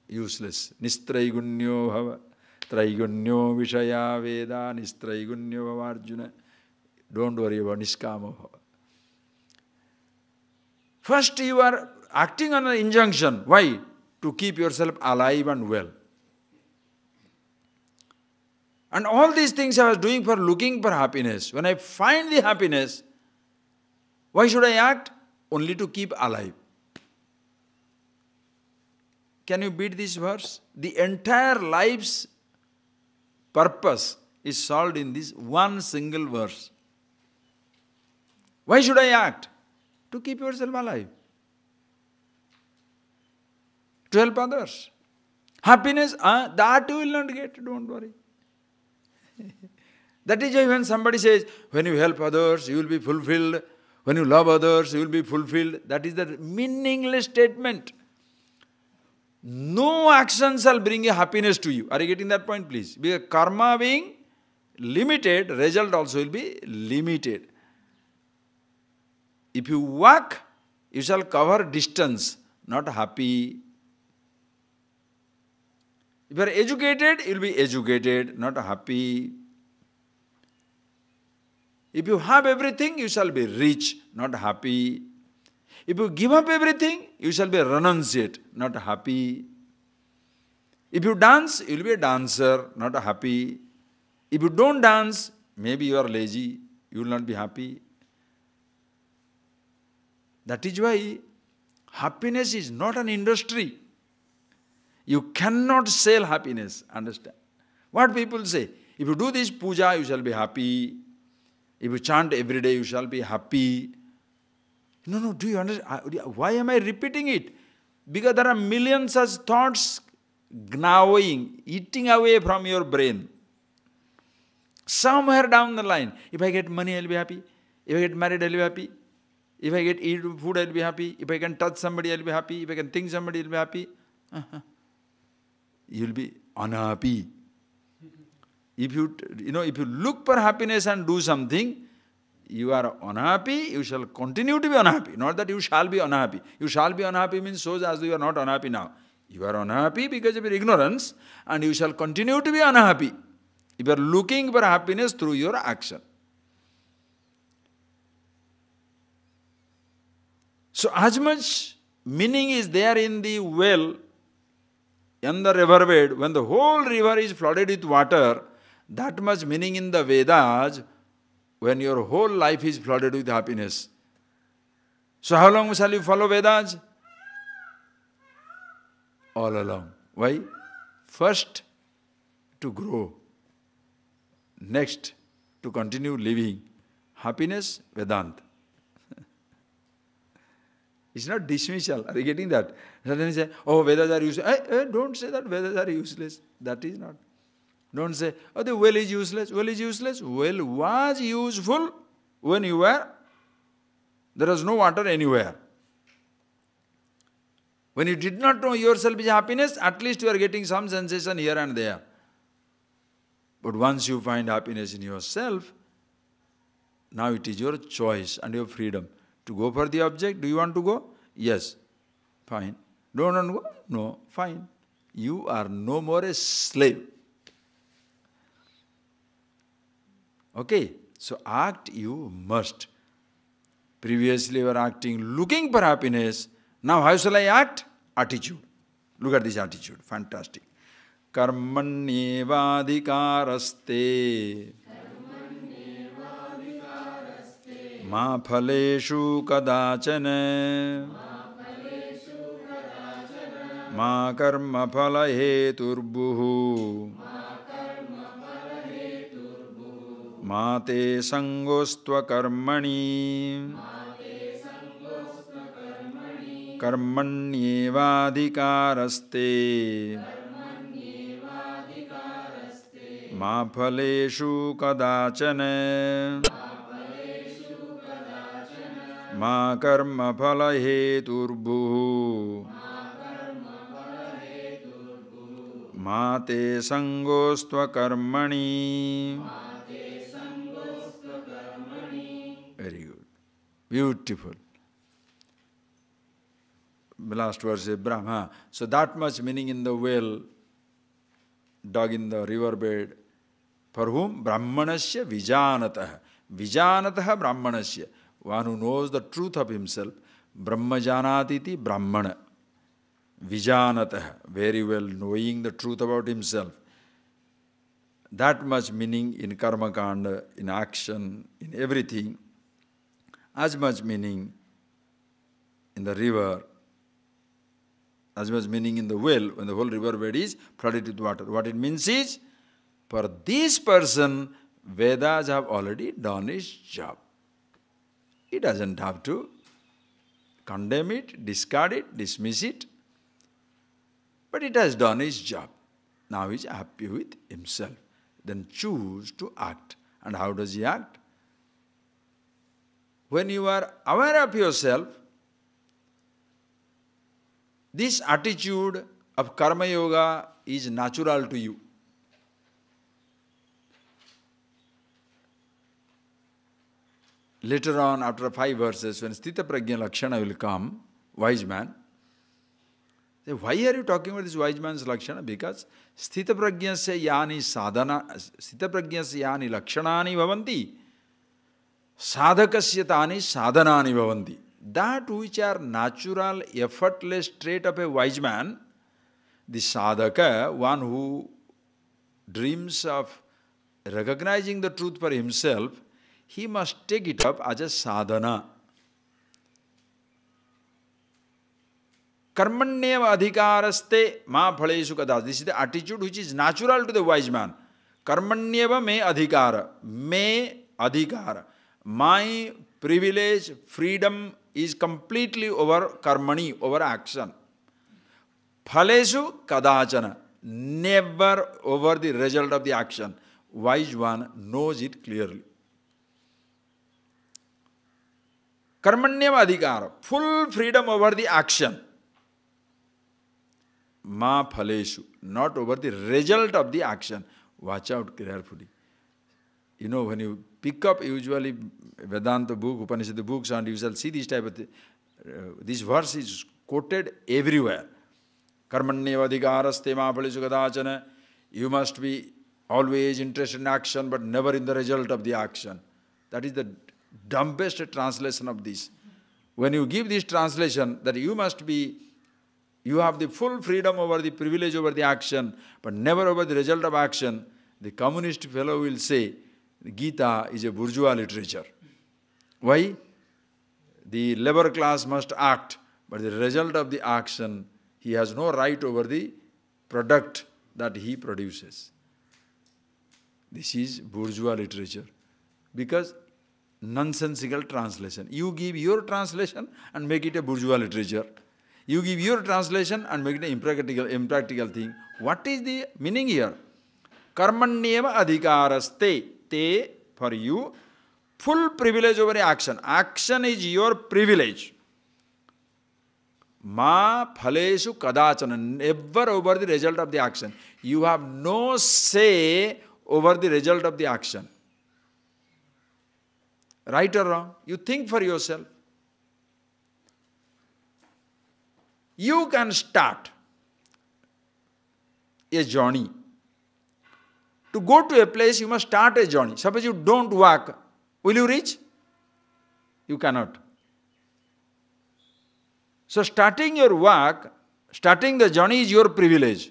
useless. Nistraigunnyo bhava, traigunnyo vishaya Veda, nistraigunnyo bhava Arjuna. Don't worry about Niskama bhava. First you are acting on an injunction. Why? To keep yourself alive and well. And all these things I was doing for looking for happiness. When I find the happiness, why should I act? Only to keep alive. Can you beat this verse? The entire life's purpose is solved in this one single verse. Why should I act? To keep yourself alive. To help others. Happiness, that you will not get, don't worry. That is why when somebody says, when you help others, you will be fulfilled. When you love others, you will be fulfilled. That is the meaningless statement. No action shall bring a happiness to you. Are you getting that point, please? Because karma being limited, result also will be limited. If you walk, you shall cover distance, not happy. If you are educated, you will be educated, not happy. If you have everything, you shall be rich, not happy. If you give up everything, you shall be renunciate, not happy. If you dance, you will be a dancer, not happy. If you don't dance, maybe you are lazy, you will not be happy. That is why happiness is not an industry. You cannot sell happiness, understand? What people say, if you do this puja, you shall be happy. If you chant every day, you shall be happy. No, do you understand? Why am I repeating it? Because there are millions such thoughts gnawing, eating away from your brain. Somewhere down the line, if I get money, I'll be happy. If I get married, I'll be happy. If I get eat food, I'll be happy. If I can touch somebody, I'll be happy. If I can think somebody, I'll be happy. You'll be unhappy. If you look for happiness and do something, you are unhappy, you shall continue to be unhappy. Not that you shall be unhappy. You shall be unhappy means shows as though you are not unhappy now. You are unhappy because of your ignorance, and you shall continue to be unhappy if you are looking for happiness through your action. So as much meaning is there in the well, in the river bed, when the whole river is flooded with water, that much meaning in the Vedas, when your whole life is flooded with happiness. So how long shall you follow Vedas? All along. Why? First, to grow. Next, to continue living. Happiness, Vedanta. It's not dismissal. Are you getting that? Suddenly you say, oh, Vedas are useless. Don't say that Vedas are useless. That is not. Don't say, oh, the well is useless. Well is useless. Well was useful when you were, there was no water anywhere. When you did not know yourself is happiness, at least you are getting some sensation here and there. But once you find happiness in yourself, now it is your choice and your freedom to go for the object. Do you want to go? Yes. Fine. Don't want to go? No. Fine. You are no more a slave. Okay. So act you must. Previously you were acting looking for happiness. Now how shall I act? Attitude. Look at this attitude. Fantastic. Karmanyevadhikaraste ma phaleshu kadachana ma karma phala heturbuhu ma te sangostva karmani karmanyevadhikaraste ma phaleshu kadachana ma karma phala heturbuhu ma te sangostva karmani. Very good. Beautiful. Last verse is Brahma. So that much meaning in the well, dug in the riverbed. For whom? Brahmanasya vijanatah. Vijanatah Brahmanasya. One who knows the truth of himself. Brahmajanatiti Brahmana. Vijanatah. Very well knowing the truth about himself. That much meaning in karma kanda, in action, in everything. As much meaning in the river, as much meaning in the well, when the whole river bed is flooded with water. What it means is, for this person, Vedas have already done its job. He doesn't have to condemn it, discard it, dismiss it. But it has done its job. Now he is happy with himself. Then choose to act. And how does he act? When you are aware of yourself, this attitude of karma yoga is natural to you. Later on, after 5 verses, when Sthita Prajna Lakshana will come, wise man, say, why are you talking about this wise man's Lakshana? Because Sthita Prajnasya yani sadhana, Sthita Prajnasya yani Lakshanani bhavanti, sadhakasya tani sadhanani bhavanti. That which are natural, effortless trait of a wise man, the sadhaka, one who dreams of recognizing the truth for himself, he must take it up as a sadhana. Karmanyeva adhikaraste ma phaleshu kadas. This is the attitude which is natural to the wise man. Karmanyeva me adhikara. Me adhikara. My privilege, freedom is completely over karmani, over action. Phaleshu kadachana. Never over the result of the action. Wise one knows it clearly. Karmanyeva adhikara. Full freedom over the action. Ma phaleshu. Not over the result of the action. Watch out carefully. You know, when you pick up usually Vedanta book, Upanishad books, and you shall see this type of thing, this verse is quoted everywhere. Karmanyeva adhikaraste ma phaleshu kadachana. You must be always interested in action, but never in the result of the action. That is the dumbest translation of this. When you give this translation, that you must be, you have the full freedom over the privilege over the action, but never over the result of action, the communist fellow will say, Gita is a bourgeois literature. Why? the labor class must act, but the result of the action, he has no right over the product that he produces. This is bourgeois literature. Because nonsensical translation. You give your translation and make it a bourgeois literature. You give your translation and make it an impractical thing. What is the meaning here? Karmanyeva adhikaraste. Te, for you, full privilege over action. Action is your privilege. Ma phaleshu kadachana. Never over the result of the action. You have no say over the result of the action. Right or wrong? You think for yourself. You can start a journey. To go to a place, you must start a journey. Suppose you don't walk, will you reach? You cannot. So starting your walk, starting the journey is your privilege.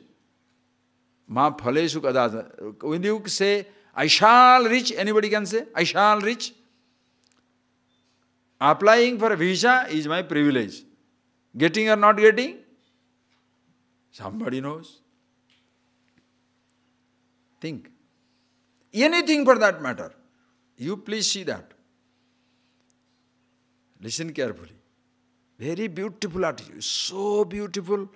Ma phaleshu kadachana. When you say, I shall reach, anybody can say, I shall reach. Applying for a visa is my privilege. Getting or not getting? Somebody knows. Think. Anything for that matter. You please see that. Listen carefully. Very beautiful attitude. So beautiful.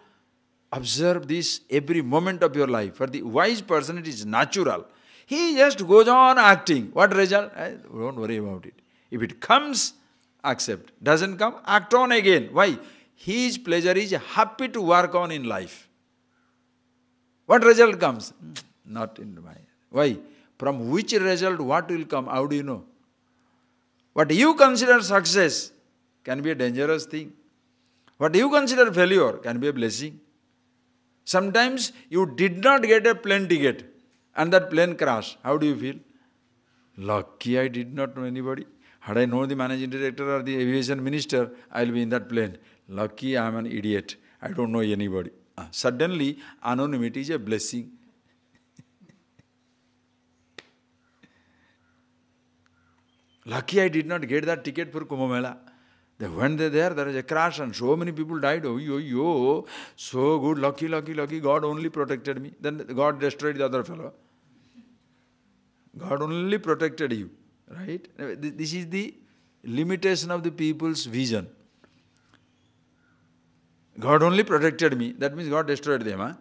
Observe this every moment of your life. For the wise person, it is natural. He just goes on acting. What result? Don't worry about it. If it comes, accept. Doesn't come, act on again. Why? His pleasure is happy to work on in life. What result comes? Not in my. Why? From which result what will come? How do you know? What you consider success can be a dangerous thing. What you consider failure can be a blessing. Sometimes you did not get a plane ticket and that plane crashed. How do you feel? Lucky I did not know anybody. Had I known the managing director or the aviation minister, I will be in that plane. Lucky I am an idiot. I don't know anybody. Suddenly, anonymity is a blessing. Lucky I did not get that ticket for Kumbh Mela. They went there is a crash and so many people died. Oh, yo, so good, lucky. God only protected me. Then God destroyed the other fellow. God only protected you. Right? This is the limitation of the people's vision. God only protected me. That means God destroyed them. Huh?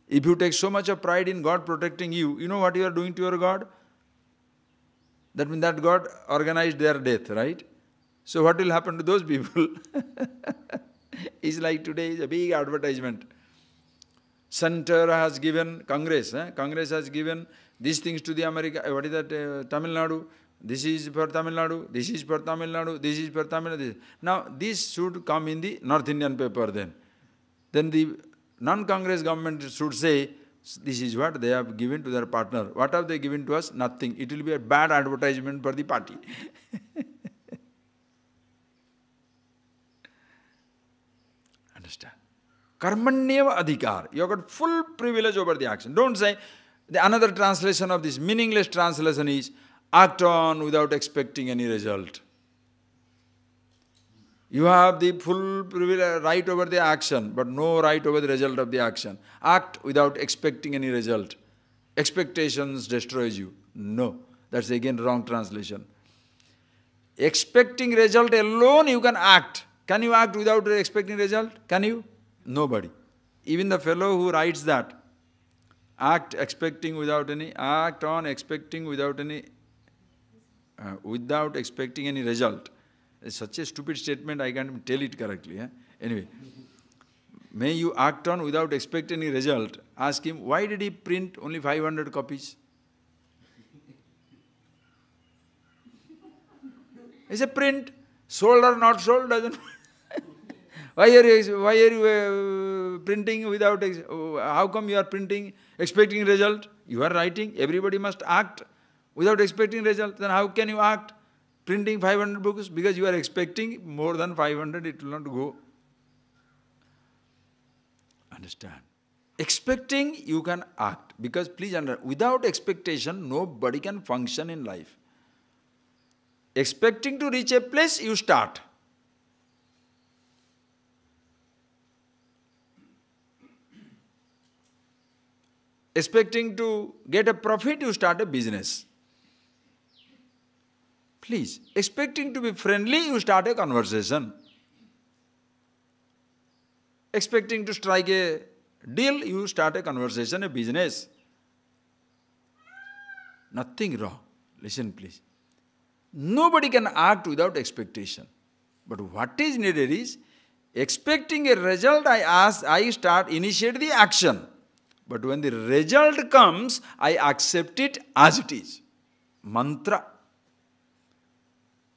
If you take so much of pride in God protecting you, you know what you are doing to your God? That means that God organized their death, right? So what will happen to those people? It's like today is a big advertisement. Center has given, Congress has given these things to the America, what is that, Tamil Nadu, this is for Tamil Nadu, this is for Tamil Nadu, this is for Tamil Nadu. Now, this should come in the North Indian paper then. Then the non-Congress government should say, this is what they have given to their partner. What have they given to us? Nothing. It will be a bad advertisement for the party. Understand? Karmanyeva adhikar. You have got full privilege over the action. Don't say, another translation of this meaningless translation is, act on without expecting any result. You have the full privilege, right over the action, but no right over the result of the action. Act without expecting any result. Expectations destroys you. No, that's again wrong translation. Expecting result alone you can act. Can you act without expecting result? Can you? Nobody. Even the fellow who writes that, act expecting without any, act on expecting without any, without expecting any result. It's such a stupid statement, I can't tell it correctly. Anyway, may you act on without expecting any result. Ask him, why did he print only 500 copies? It's a print. Sold or not sold doesn't Why are you printing without, how come you are printing expecting result? You are writing, everybody must act without expecting result. Then how can you act? Printing 500 books because you are expecting more than 500, it will not go. Understand? Expecting, you can act. Because please understand, without expectation, nobody can function in life. Expecting to reach a place, you start. Expecting to get a profit, you start a business. Please, expecting to be friendly, you start a conversation. Expecting to strike a deal, you start a conversation, a business. Nothing wrong. Listen, please. Nobody can act without expectation. But what is needed is, expecting a result, initiate the action. But when the result comes, I accept it as it is. Mantra.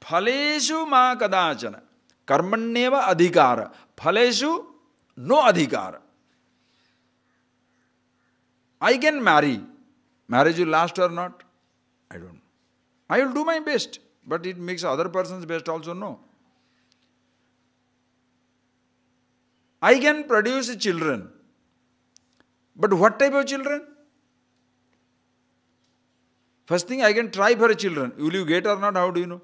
Phaleshu ma kadachana. Karmanyeva adhikara. Phaleshu no adhikara. I can marry. Marriage will last or not? I don't know. I will do my best. But it makes other person's best also no. I can produce children. But what type of children? First thing, I can try for children. Will you get or not? How do you know?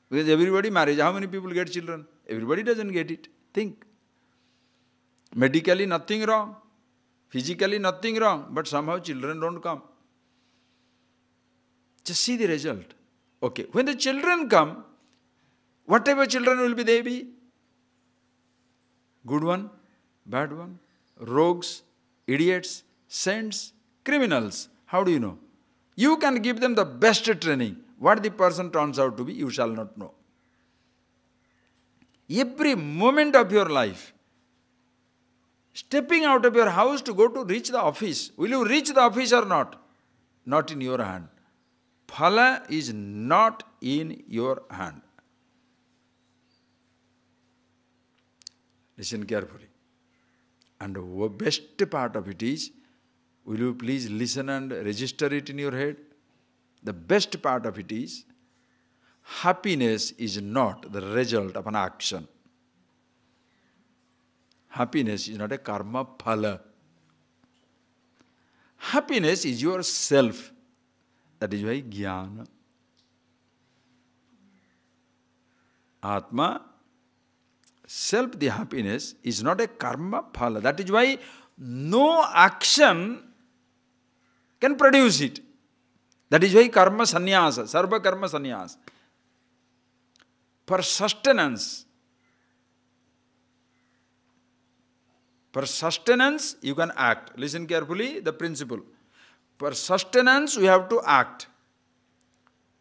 Because everybody marries. How many people get children? Everybody doesn't get it. Think. Medically nothing wrong. Physically nothing wrong. But somehow children don't come. Just see the result. Okay. When the children come, what type of children will they be? Good one? Bad one? Rogues? Idiots, saints, criminals. How do you know? You can give them the best training. What the person turns out to be, you shall not know. Every moment of your life, stepping out of your house to go to reach the office, will you reach the office or not? Not in your hand. Phala is not in your hand. Listen carefully. And the best part of it is, will you please listen and register it in your head? The best part of it is, happiness is not the result of an action. Happiness is not a karma phala. Happiness is yourself. That is why jnana. Atma, self, the happiness, is not a karma phala. That is why no action can produce it. That is why karma sannyasa, sarva karma sannyasa. For sustenance, you can act. Listen carefully, the principle. For sustenance, you have to act.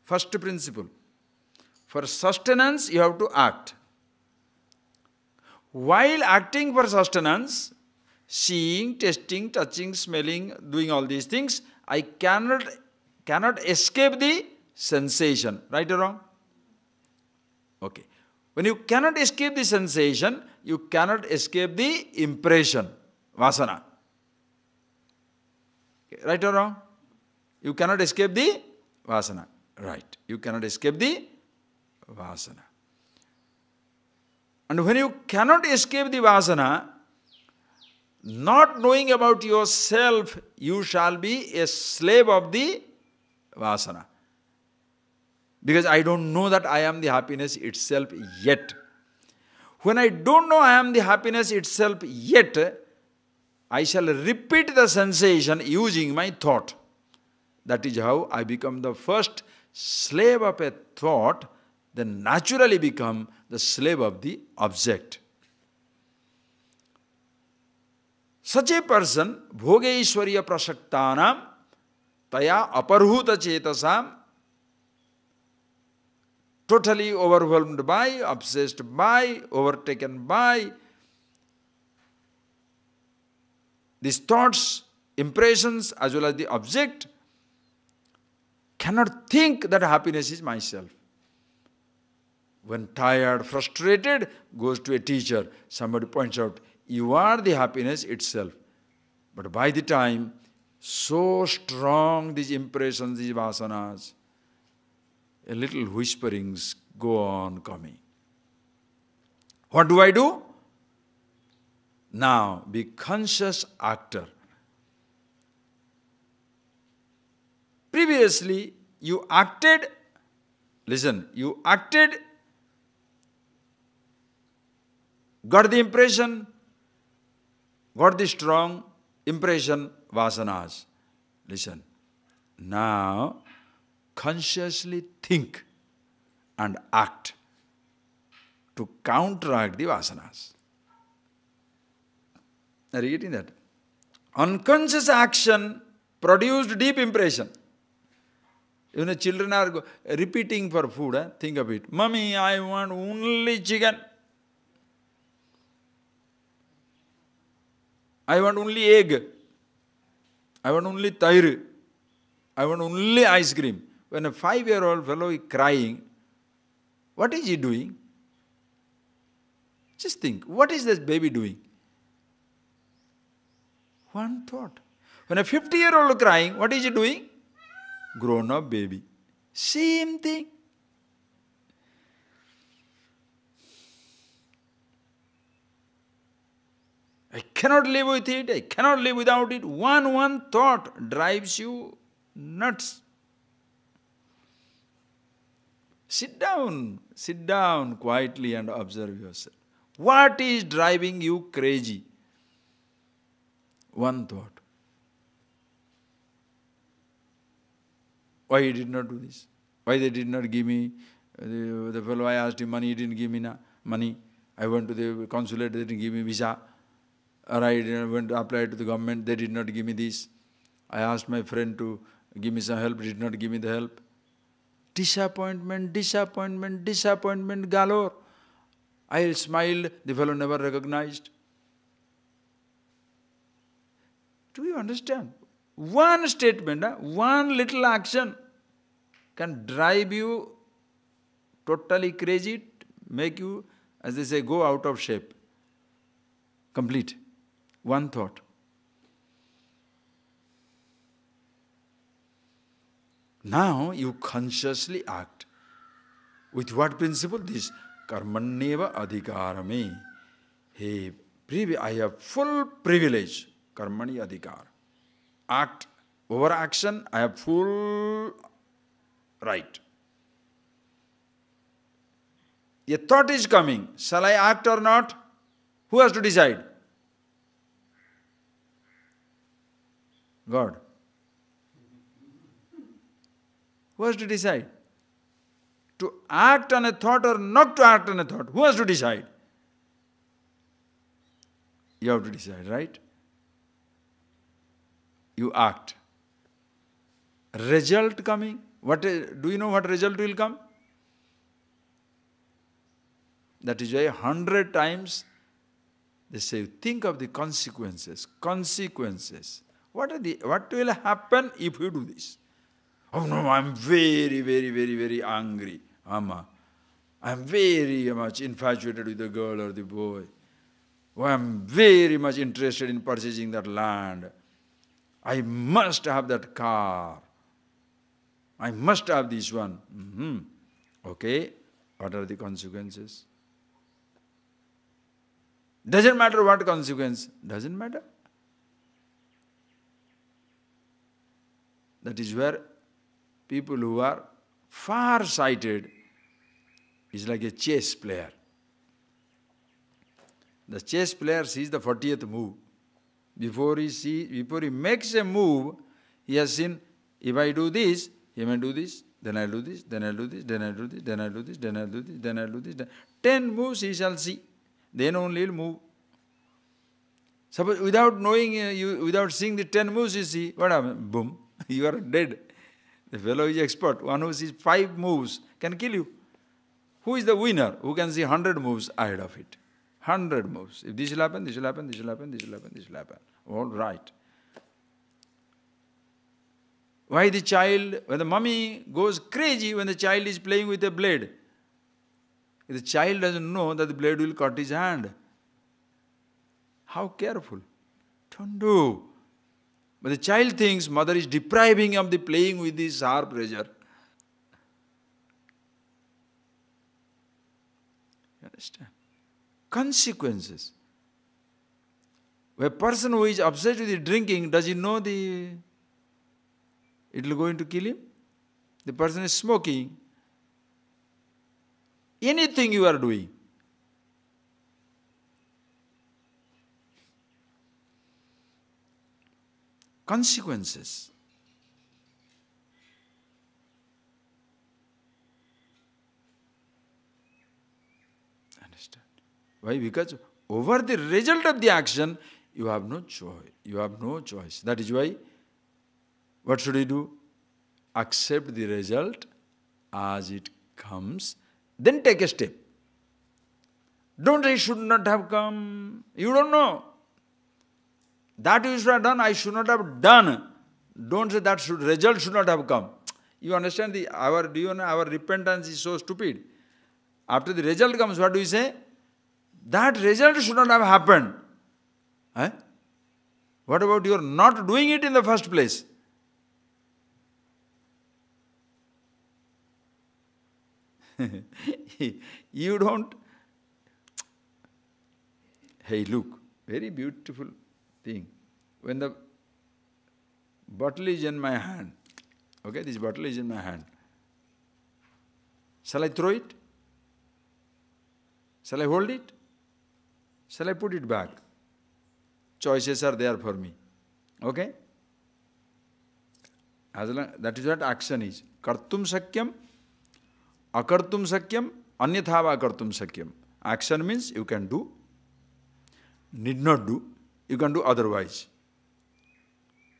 First principle. For sustenance, you have to act. While acting for sustenance, seeing, tasting, touching, smelling, doing all these things, I cannot escape the sensation. Right or wrong? Okay. When you cannot escape the sensation, you cannot escape the impression, vasana. Okay. Right or wrong? You cannot escape the vasana. Right. You cannot escape the vasana. And when you cannot escape the vasana, not knowing about yourself, you shall be a slave of the vasana. Because I don't know that I am the happiness itself yet. When I don't know I am the happiness itself yet, I shall repeat the sensation using my thought. That is how I become the first slave of a thought, then naturally become the slave of the object. Such a person, bhogeishwarya prasaktanam, taya aparhuta chetasam, totally overwhelmed by, obsessed by, overtaken by these thoughts, impressions, as well as the object, cannot think that happiness is myself. When tired, frustrated, goes to a teacher, somebody points out, you are the happiness itself. But by the time, so strong these impressions, these vasanas, a little whisperings go on coming. What do I do? Now, be conscious actor. Previously, you acted Listen, you acted, got the impression, got the strong impression, vasanas. Listen, now consciously think and act to counteract the vasanas. Are you getting that? Unconscious action produced deep impression. Even children are repeating for food. Think of it. Mummy, I want only chicken. I want only egg. I want only tair. I want only ice cream. When a 5-year-old fellow is crying, what is he doing? Just think, what is this baby doing? One thought. When a 50-year-old is crying, what is he doing? Grown-up baby. Same thing. I cannot live with it. I cannot live without it. One thought drives you nuts. Sit down quietly and observe yourself. What is driving you crazy? One thought. Why he did not do this? Why they did not give me, the fellow I asked him money, he didn't give me money. I went to the consulate, they didn't give me visa. Or I went to apply to the government, they did not give me this. I asked my friend to give me some help, did not give me the help. Disappointment galore. I smiled, the fellow never recognized. Do you understand? One statement, one little action can drive you totally crazy, make you, as they say, go out of shape. Complete. One thought. Now you consciously act. With what principle? This karmanyeva adhikarame. Hey, I have full privilege. Karmani adhikar. Act, over action, I have full right. A thought is coming. Shall I act or not? Who has to decide? God. Who has to decide? To act on a thought or not to act on a thought? Who has to decide? You have to decide, right? You act. Result coming. Do you know what result will come? That is why 100 times they say, think of the consequences. Consequences. What will happen if you do this? Oh no, I'm very angry. I'm very much infatuated with the girl or the boy. Oh, I'm very much interested in purchasing that land. I must have that car. I must have this one. Okay, what are the consequences? Doesn't matter what consequence. Doesn't matter. That is where people who are far-sighted is like a chess player. The chess player sees the 40th move. Before he makes a move, he has seen, if I do this, he may do this, then I'll do this, then I'll do this, then I'll do this, then I'll do this, then I'll do this, then I'll do this. 10 moves he shall see. Then only he'll move. Suppose without knowing, without seeing the 10 moves you see, what happens? Boom, you are dead. The fellow is expert. One who sees 5 moves can kill you. Who is the winner? Who can see 100 moves ahead of it? 100 moves. If this will happen, this will happen, this will happen, this will happen, this will happen. All right. Why the child, when the mummy goes crazy when the child is playing with a blade? If the child doesn't know that the blade will cut his hand. How careful. Don't do. But the child thinks mother is depriving him of the playing with this sharp razor. You understand? Consequences. A person who is obsessed with the drinking, does he know it will going to kill him? The person is smoking. anything you are doing. Consequences. Understand? Why? Because over the result of the action, you have no choice. You have no choice. That is why, what should you do? Accept the result as it comes, then take a step. Don't say, should not have come. You don't know. That you should have done, I should not have done. Don't say that result should not have come. You understand our repentance is so stupid. After the result comes, what do you say? That result should not have happened. Eh? What about your not doing it in the first place? You don't. Hey, look, very beautiful thing. When the bottle is in my hand, okay, this bottle is in my hand. Shall I throw it? Shall I hold it? Shall I put it back? Choices are there for me. Okay? That is what action is. Kartum sakyam, akartum sakyam, anyathava kartum sakyam. Action means you can do, need not do, you can do otherwise.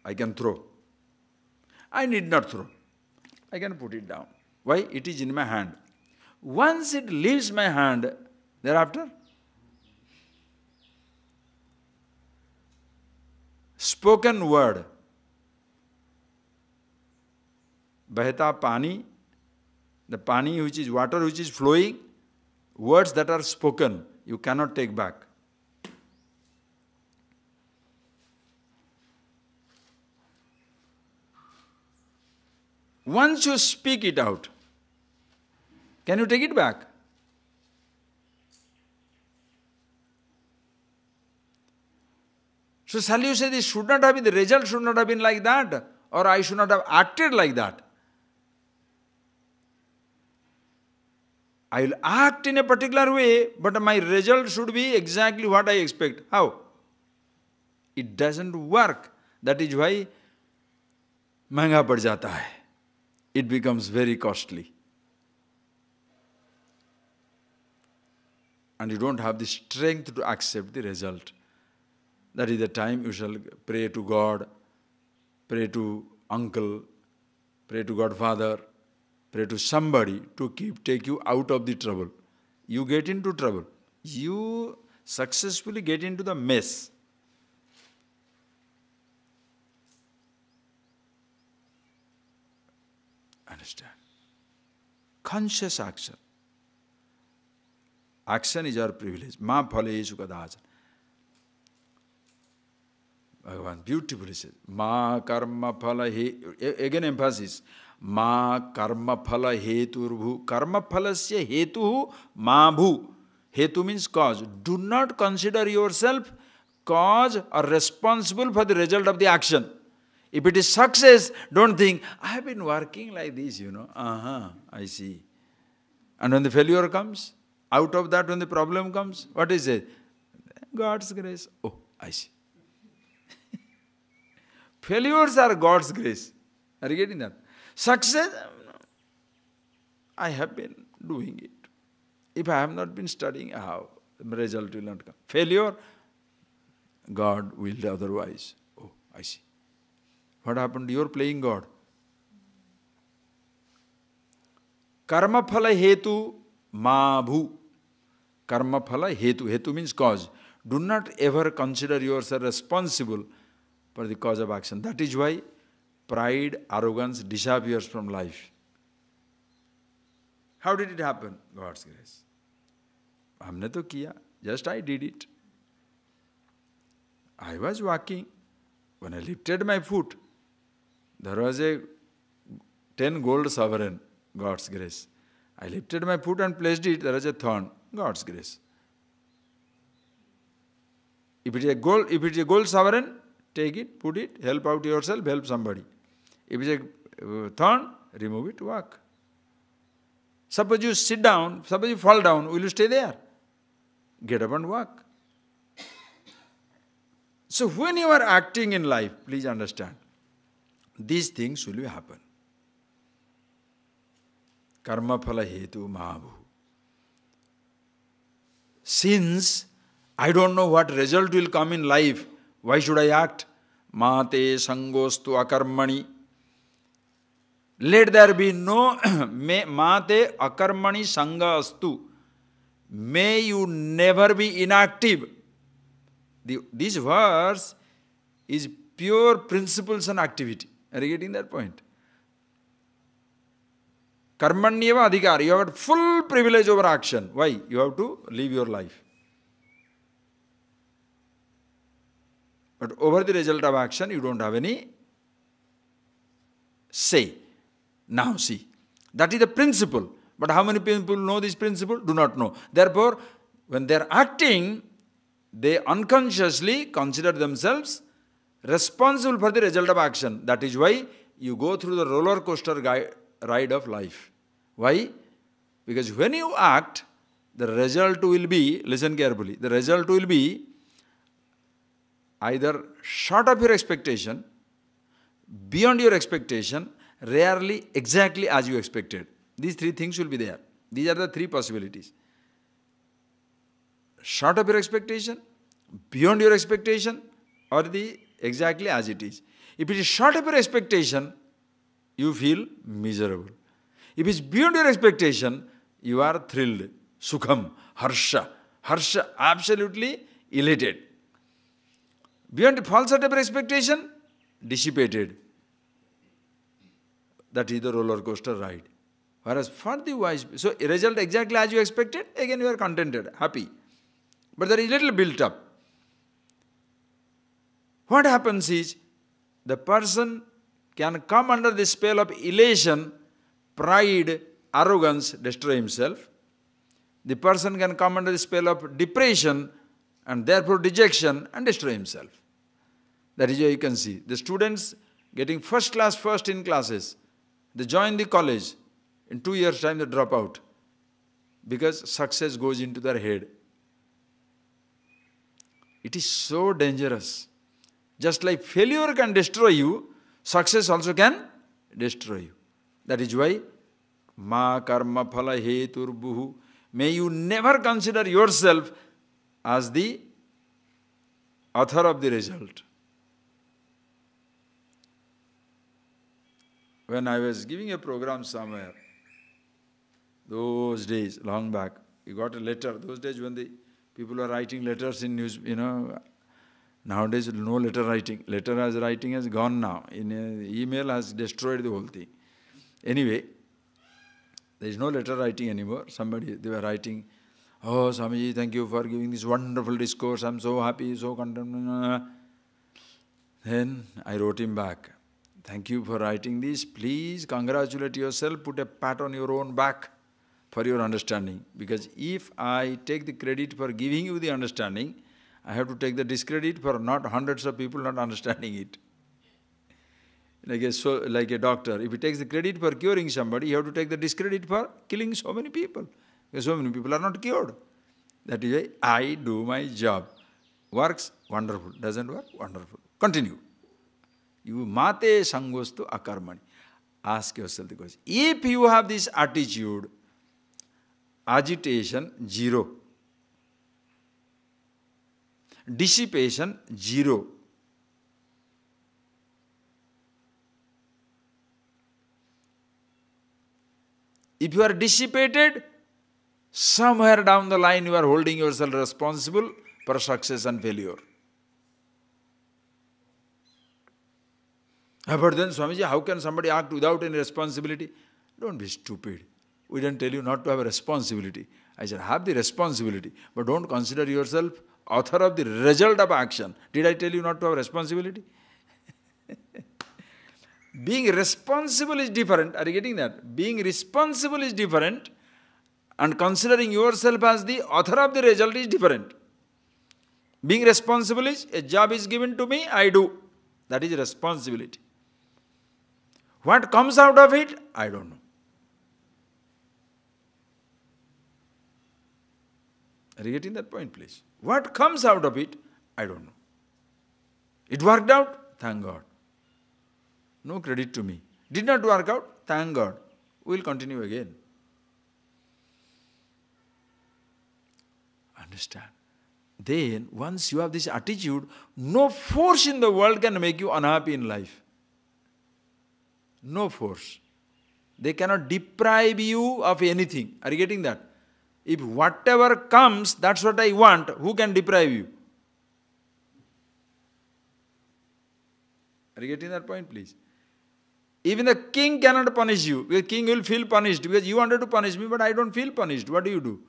I can throw. I need not throw. I can put it down. Why? It is in my hand. Once it leaves my hand, thereafter, spoken word, baheta pani, the pani which is water which is flowing, words that are spoken, you cannot take back. Once you speak it out, can you take it back? So shall you say this should not have been, the result should not have been like that, or I should not have acted like that? I will act in a particular way, but my result should be exactly what I expect. How? It doesn't work. That is why महंगा पड़ जाता है. It becomes very costly. And you don't have the strength to accept the result. That is the time you shall pray to God, pray to uncle, pray to Godfather, pray to somebody to take you out of the trouble. You get into trouble. You successfully get into the mess. Understand? Conscious action. Action is our privilege. Ma phaleshu kadachana. Bhagavan beautifully says, Ma karma phala he, again emphasis, Ma karma phala heturvhu. Karma phalasya hetuhu ma bhu. Hetu means cause. Do not consider yourself cause or responsible for the result of the action. If it is success, don't think, I have been working like this, I see. And when the failure comes, out of that when the problem comes, what is it? God's grace. Oh, I see. Failures are God's grace. Are you getting that? Success, I have been doing it. If I have not been studying, how? The result will not come. Failure, God willed otherwise. Oh, I see. What happened? You are playing God. Karma phala hetu ma bhu. Karma phala hetu. Hetu means cause. Do not ever consider yourself responsible for the cause of action. That is why pride, arrogance disappears from life. How did it happen? God's grace. हमने तो किया. Just I did it. I was walking. When I lifted my foot, there was a 10 gold sovereign, God's grace. I lifted my foot and placed it, there was a thorn, God's grace. If it is a gold sovereign, take it, put it, help out yourself, help somebody. If it is a thorn, remove it, walk. Suppose you sit down, suppose you fall down, will you stay there? Get up and walk. So when you are acting in life, please understand, these things will happen. Karma phala hetu mahabhu. Since I don't know what result will come in life, why should I act? Mate sangostu akarmani. Let there be no mate akarmani sanga astu. May you never be inactive. This verse is pure principles and activity. Are you getting that point? Karmanyeva adhikar. You have full privilege over action. Why? You have to live your life. But over the result of action, you don't have any say. Now see, that is the principle. But how many people know this principle? Do not know. Therefore, when they are acting, they unconsciously consider themselves responsible for the result of action. That is why you go through the roller coaster ride of life. Why? Because when you act, the result will be, listen carefully, the result will be either short of your expectation, beyond your expectation, rarely exactly as you expected. These three things will be there. These are the three possibilities. Short of your expectation, beyond your expectation, or the exactly as it is. If it is short of your expectation, you feel miserable. If it is beyond your expectation, you are thrilled, sukham, harsha, absolutely elated. Beyond the false short of your expectation, dissipated. That is the roller coaster ride. Whereas for the wise, so a result exactly as you expected, again you are contented, happy. But there is little built up. What happens is, the person can come under the spell of elation, pride, arrogance, destroy himself. The person can come under the spell of depression and therefore dejection and destroy himself. That is why you can see the students getting first in classes. They join the college. In 2 years' time they drop out because success goes into their head. It is so dangerous. Just like failure can destroy you, success also can destroy you. That is why ma karma phala heturbuhu. May you never consider yourself as the author of the result. When I was giving a program somewhere, those days, long back, you got a letter. Those days when the people were writing letters in news, nowadays no letter writing. Letter writing has gone now. Email has destroyed the whole thing. Anyway, there is no letter writing anymore. They were writing, "Oh, Swamiji, thank you for giving this wonderful discourse. I'm so happy, so content." Then I wrote him back, "Thank you for writing this. Please congratulate yourself. Put a pat on your own back for your understanding. Because if I take the credit for giving you the understanding, I have to take the discredit for not hundreds of people not understanding it." Like a doctor, if he takes the credit for curing somebody, you have to take the discredit for killing so many people. Because so many people are not cured. That is why I do my job. Works? Wonderful. Doesn't work? Wonderful. Continue. You mate sangostu akarmani. Ask yourself the question. If you have this attitude, agitation, 0. Dissipation, 0. If you are dissipated, somewhere down the line you are holding yourself responsible for success and failure. But then, Swamiji, how can somebody act without any responsibility? Don't be stupid. We didn't tell you not to have a responsibility. I said, have the responsibility, but don't consider yourself author of the result of action. Did I tell you not to have responsibility? Being responsible is different. Are you getting that? Being responsible is different, and considering yourself as the author of the result is different. Being responsible is, a job is given to me, I do. That is responsibility. What comes out of it, I don't know. Are you getting that point, please? What comes out of it, I don't know. It worked out, thank God. No credit to me. Did not work out, thank God. We'll continue again. Understand? Then, once you have this attitude, no force in the world can make you unhappy in life. No force. They cannot deprive you of anything. Are you getting that? If whatever comes, that's what I want, who can deprive you? Are you getting that point, please? Even the king cannot punish you. The king will feel punished because you wanted to punish me, but I don't feel punished. What do you do?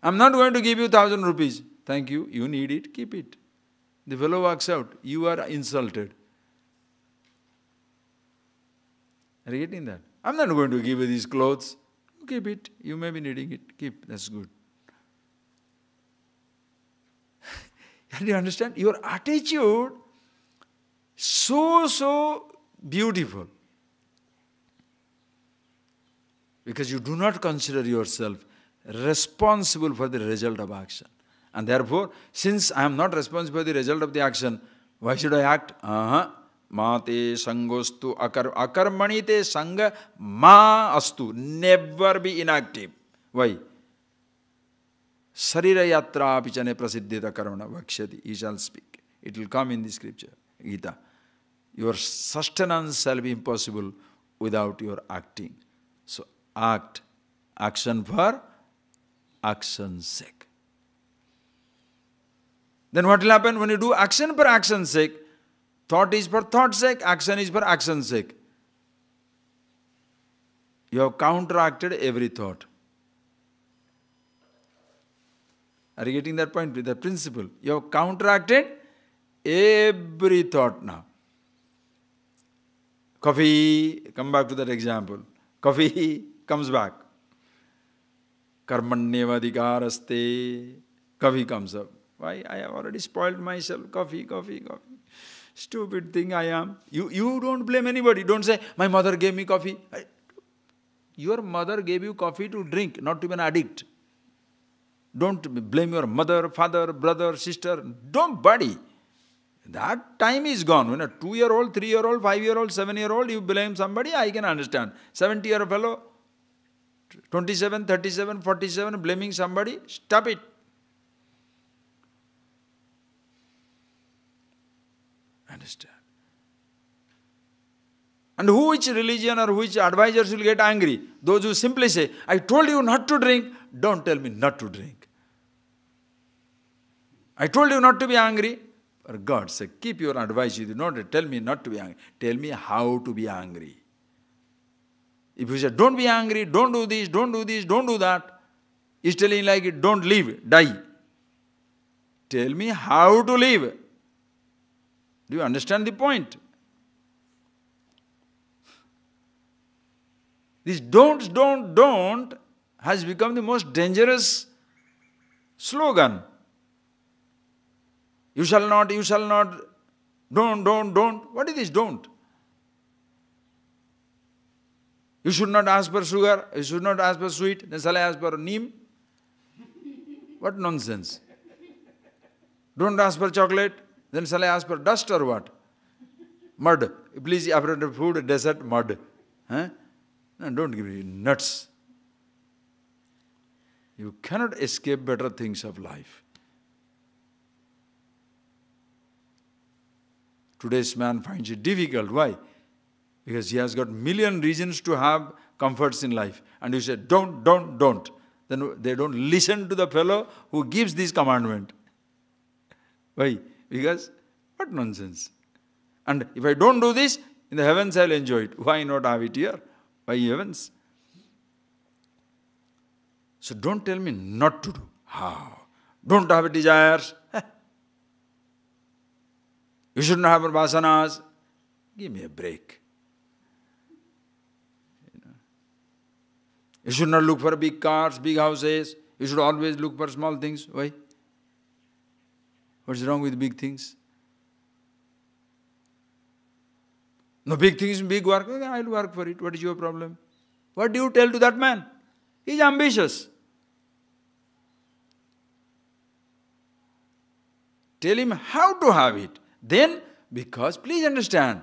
I'm not going to give you 1,000 rupees. Thank you. You need it. Keep it. The fellow walks out. You are insulted. Are you getting that? I'm not going to give you these clothes. You keep it. You may be needing it. Keep. That's good. Do you understand? Your attitude, so beautiful. Because you do not consider yourself responsible for the result of action. And therefore, since I am not responsible for the result of the action, why should I act? Ma te sangostu akarmani te sanga ma astu. Never be inactive. Why? Sarira yatra apichane prasiddhita karmana vakshati. He shall speak. It will come in the scripture, Gita. Your sustenance shall be impossible without your acting. So act. Action for action's sake. Then what will happen when you do action for action's sake? Thought is for thought's sake, action is for action's sake. You have counteracted every thought. Are you getting that point? The principle. You have counteracted every thought now. Coffee, come back to that example. Coffee comes back. Karmanyevadhikaraste. Coffee comes up. Why? I have already spoiled myself. Coffee. Stupid thing I am. You don't blame anybody. Don't say, my mother gave me coffee. Your mother gave you coffee to drink, not to be an addict. Don't blame your mother, father, brother, sister. Don't buddy. That time is gone. When a 2-year-old, 3-year-old, 5-year-old, 7-year-old, you blame somebody, I can understand. 70-year-old fellow, 27, 37, 47, blaming somebody, stop it. Understand? And which religion or which advisors will get angry? Those who simply say, I told you not to drink, don't tell me not to drink. I told you not to be angry. For God's sake, keep your advice with you. Not tell me not to be angry. Tell me how to be angry. If you say, don't be angry, don't do this, don't do this, don't do that, he's telling like it, don't live, die. Tell me how to live. Do you understand the point? This don't has become the most dangerous slogan. You shall not, don't. What is this don't? You should not ask for sugar, you should not ask for sweet, then shall I ask for neem? What nonsense. Don't ask for chocolate, then shall I ask for dust or what? Mud. Please, after food, dessert, mud. Huh? No, don't give me nuts. You cannot escape better things of life. Today's man finds it difficult. Why? Because he has got million reasons to have comforts in life. And you say, don't. Then they don't listen to the fellow who gives this commandment. Why? Because, what nonsense. And if I don't do this, in the heavens I'll enjoy it. Why not have it here? Why heavens? So don't tell me not to do. How? Don't have desires. You shouldn't have vasanas. Give me a break. You should not look for big cars, big houses. You should always look for small things. Why? What's wrong with big things? No, big things, big work. Okay, I'll work for it. What is your problem? What do you tell to that man? He is ambitious. Tell him how to have it. Then, because please understand,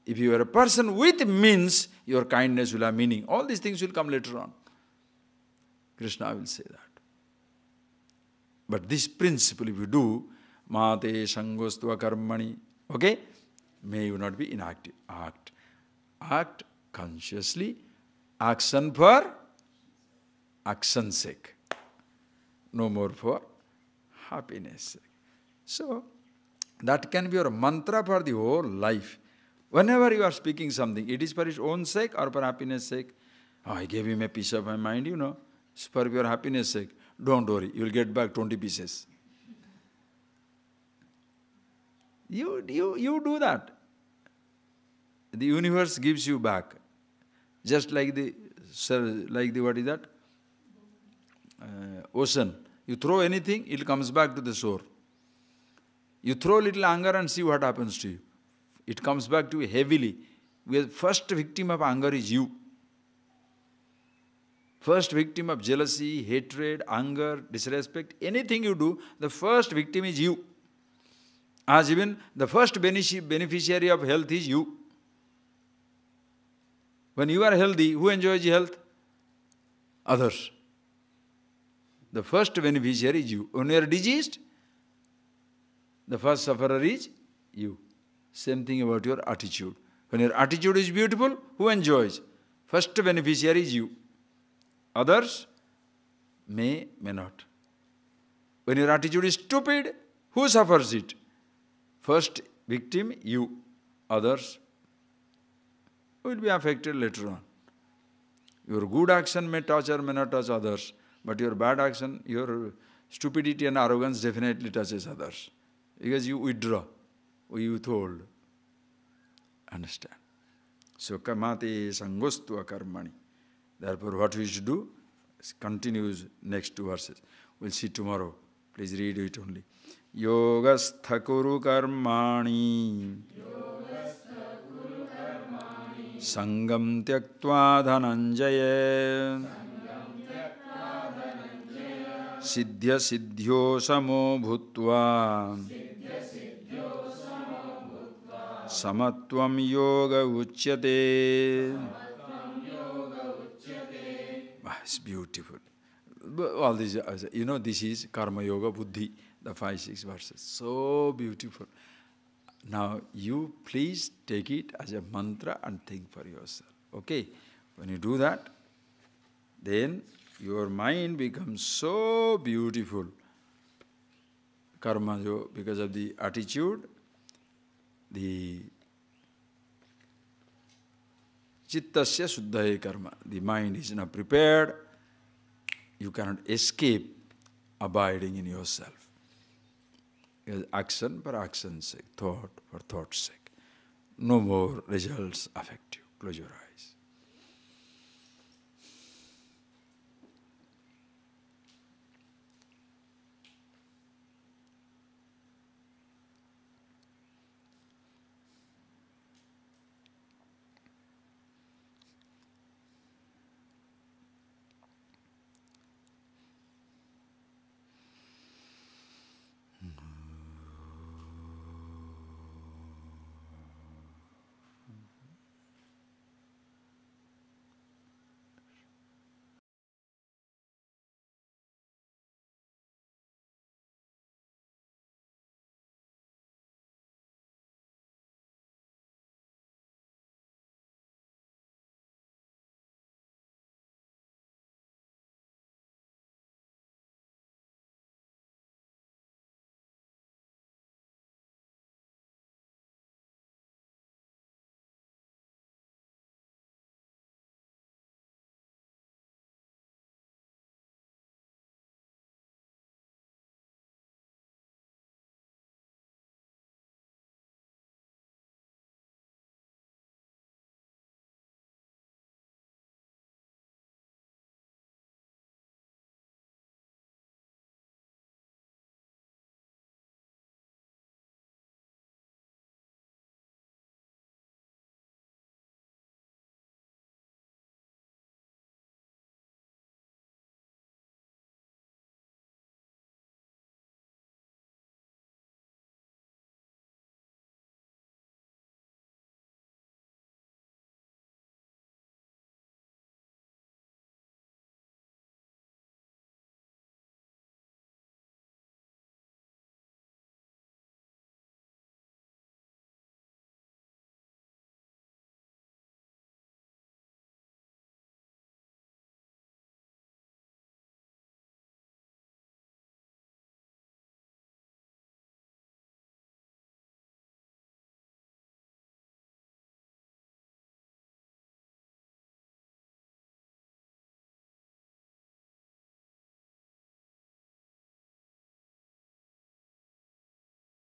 if you are a person with means, your kindness will have meaning. All these things will come later on. Krishna will say that. But this principle, if you do, mate sangostva karmani, okay? May you not be inactive. Act. Act consciously. Action for action's sake. No more for happiness sake. So, that can be your mantra for the whole life. Whenever you are speaking something, it is for its own sake or for happiness sake. Oh, I gave him a piece of my mind, It's for your happiness sake. Don't worry, you will get back 20 pieces. You do that. The universe gives you back. Just like what is that? Ocean. You throw anything, it comes back to the shore. You throw little anger and see what happens to you. It comes back to you heavily. The first victim of anger is you. First victim of jealousy, hatred, anger, disrespect, anything you do, the first victim is you. As even the first beneficiary of health is you. When you are healthy, who enjoys health? Others. The first beneficiary is you. When you are diseased, the first sufferer is you. Same thing about your attitude. When your attitude is beautiful, who enjoys? First beneficiary is you. Others may not. When your attitude is stupid, who suffers it? First victim, you. Others will be affected later on. Your good action may touch or may not touch others, but your bad action, your stupidity and arrogance definitely touches others. Because you withdraw, or you withhold. Understand? So, kamate sangostu akarmani. Therefore, what we should do continues next 2 verses. We'll see tomorrow. Please read it only. Yogastha kuru karmani sangam tyaktva dhananjaya siddhya siddhyo samo bhutva samatvam yoga uchyate. It's beautiful. All these, this is Karma Yoga Buddhi, the 5-6 verses. So beautiful. Now you please take it as a mantra and think for yourself. Okay? When you do that, then your mind becomes so beautiful. Karma Yoga, because of the attitude, the Chittasya Suddhaye Karma. The mind is now prepared. You cannot escape abiding in yourself. Action for action's sake, thought for thought's sake. No more results affect you. Close your eyes.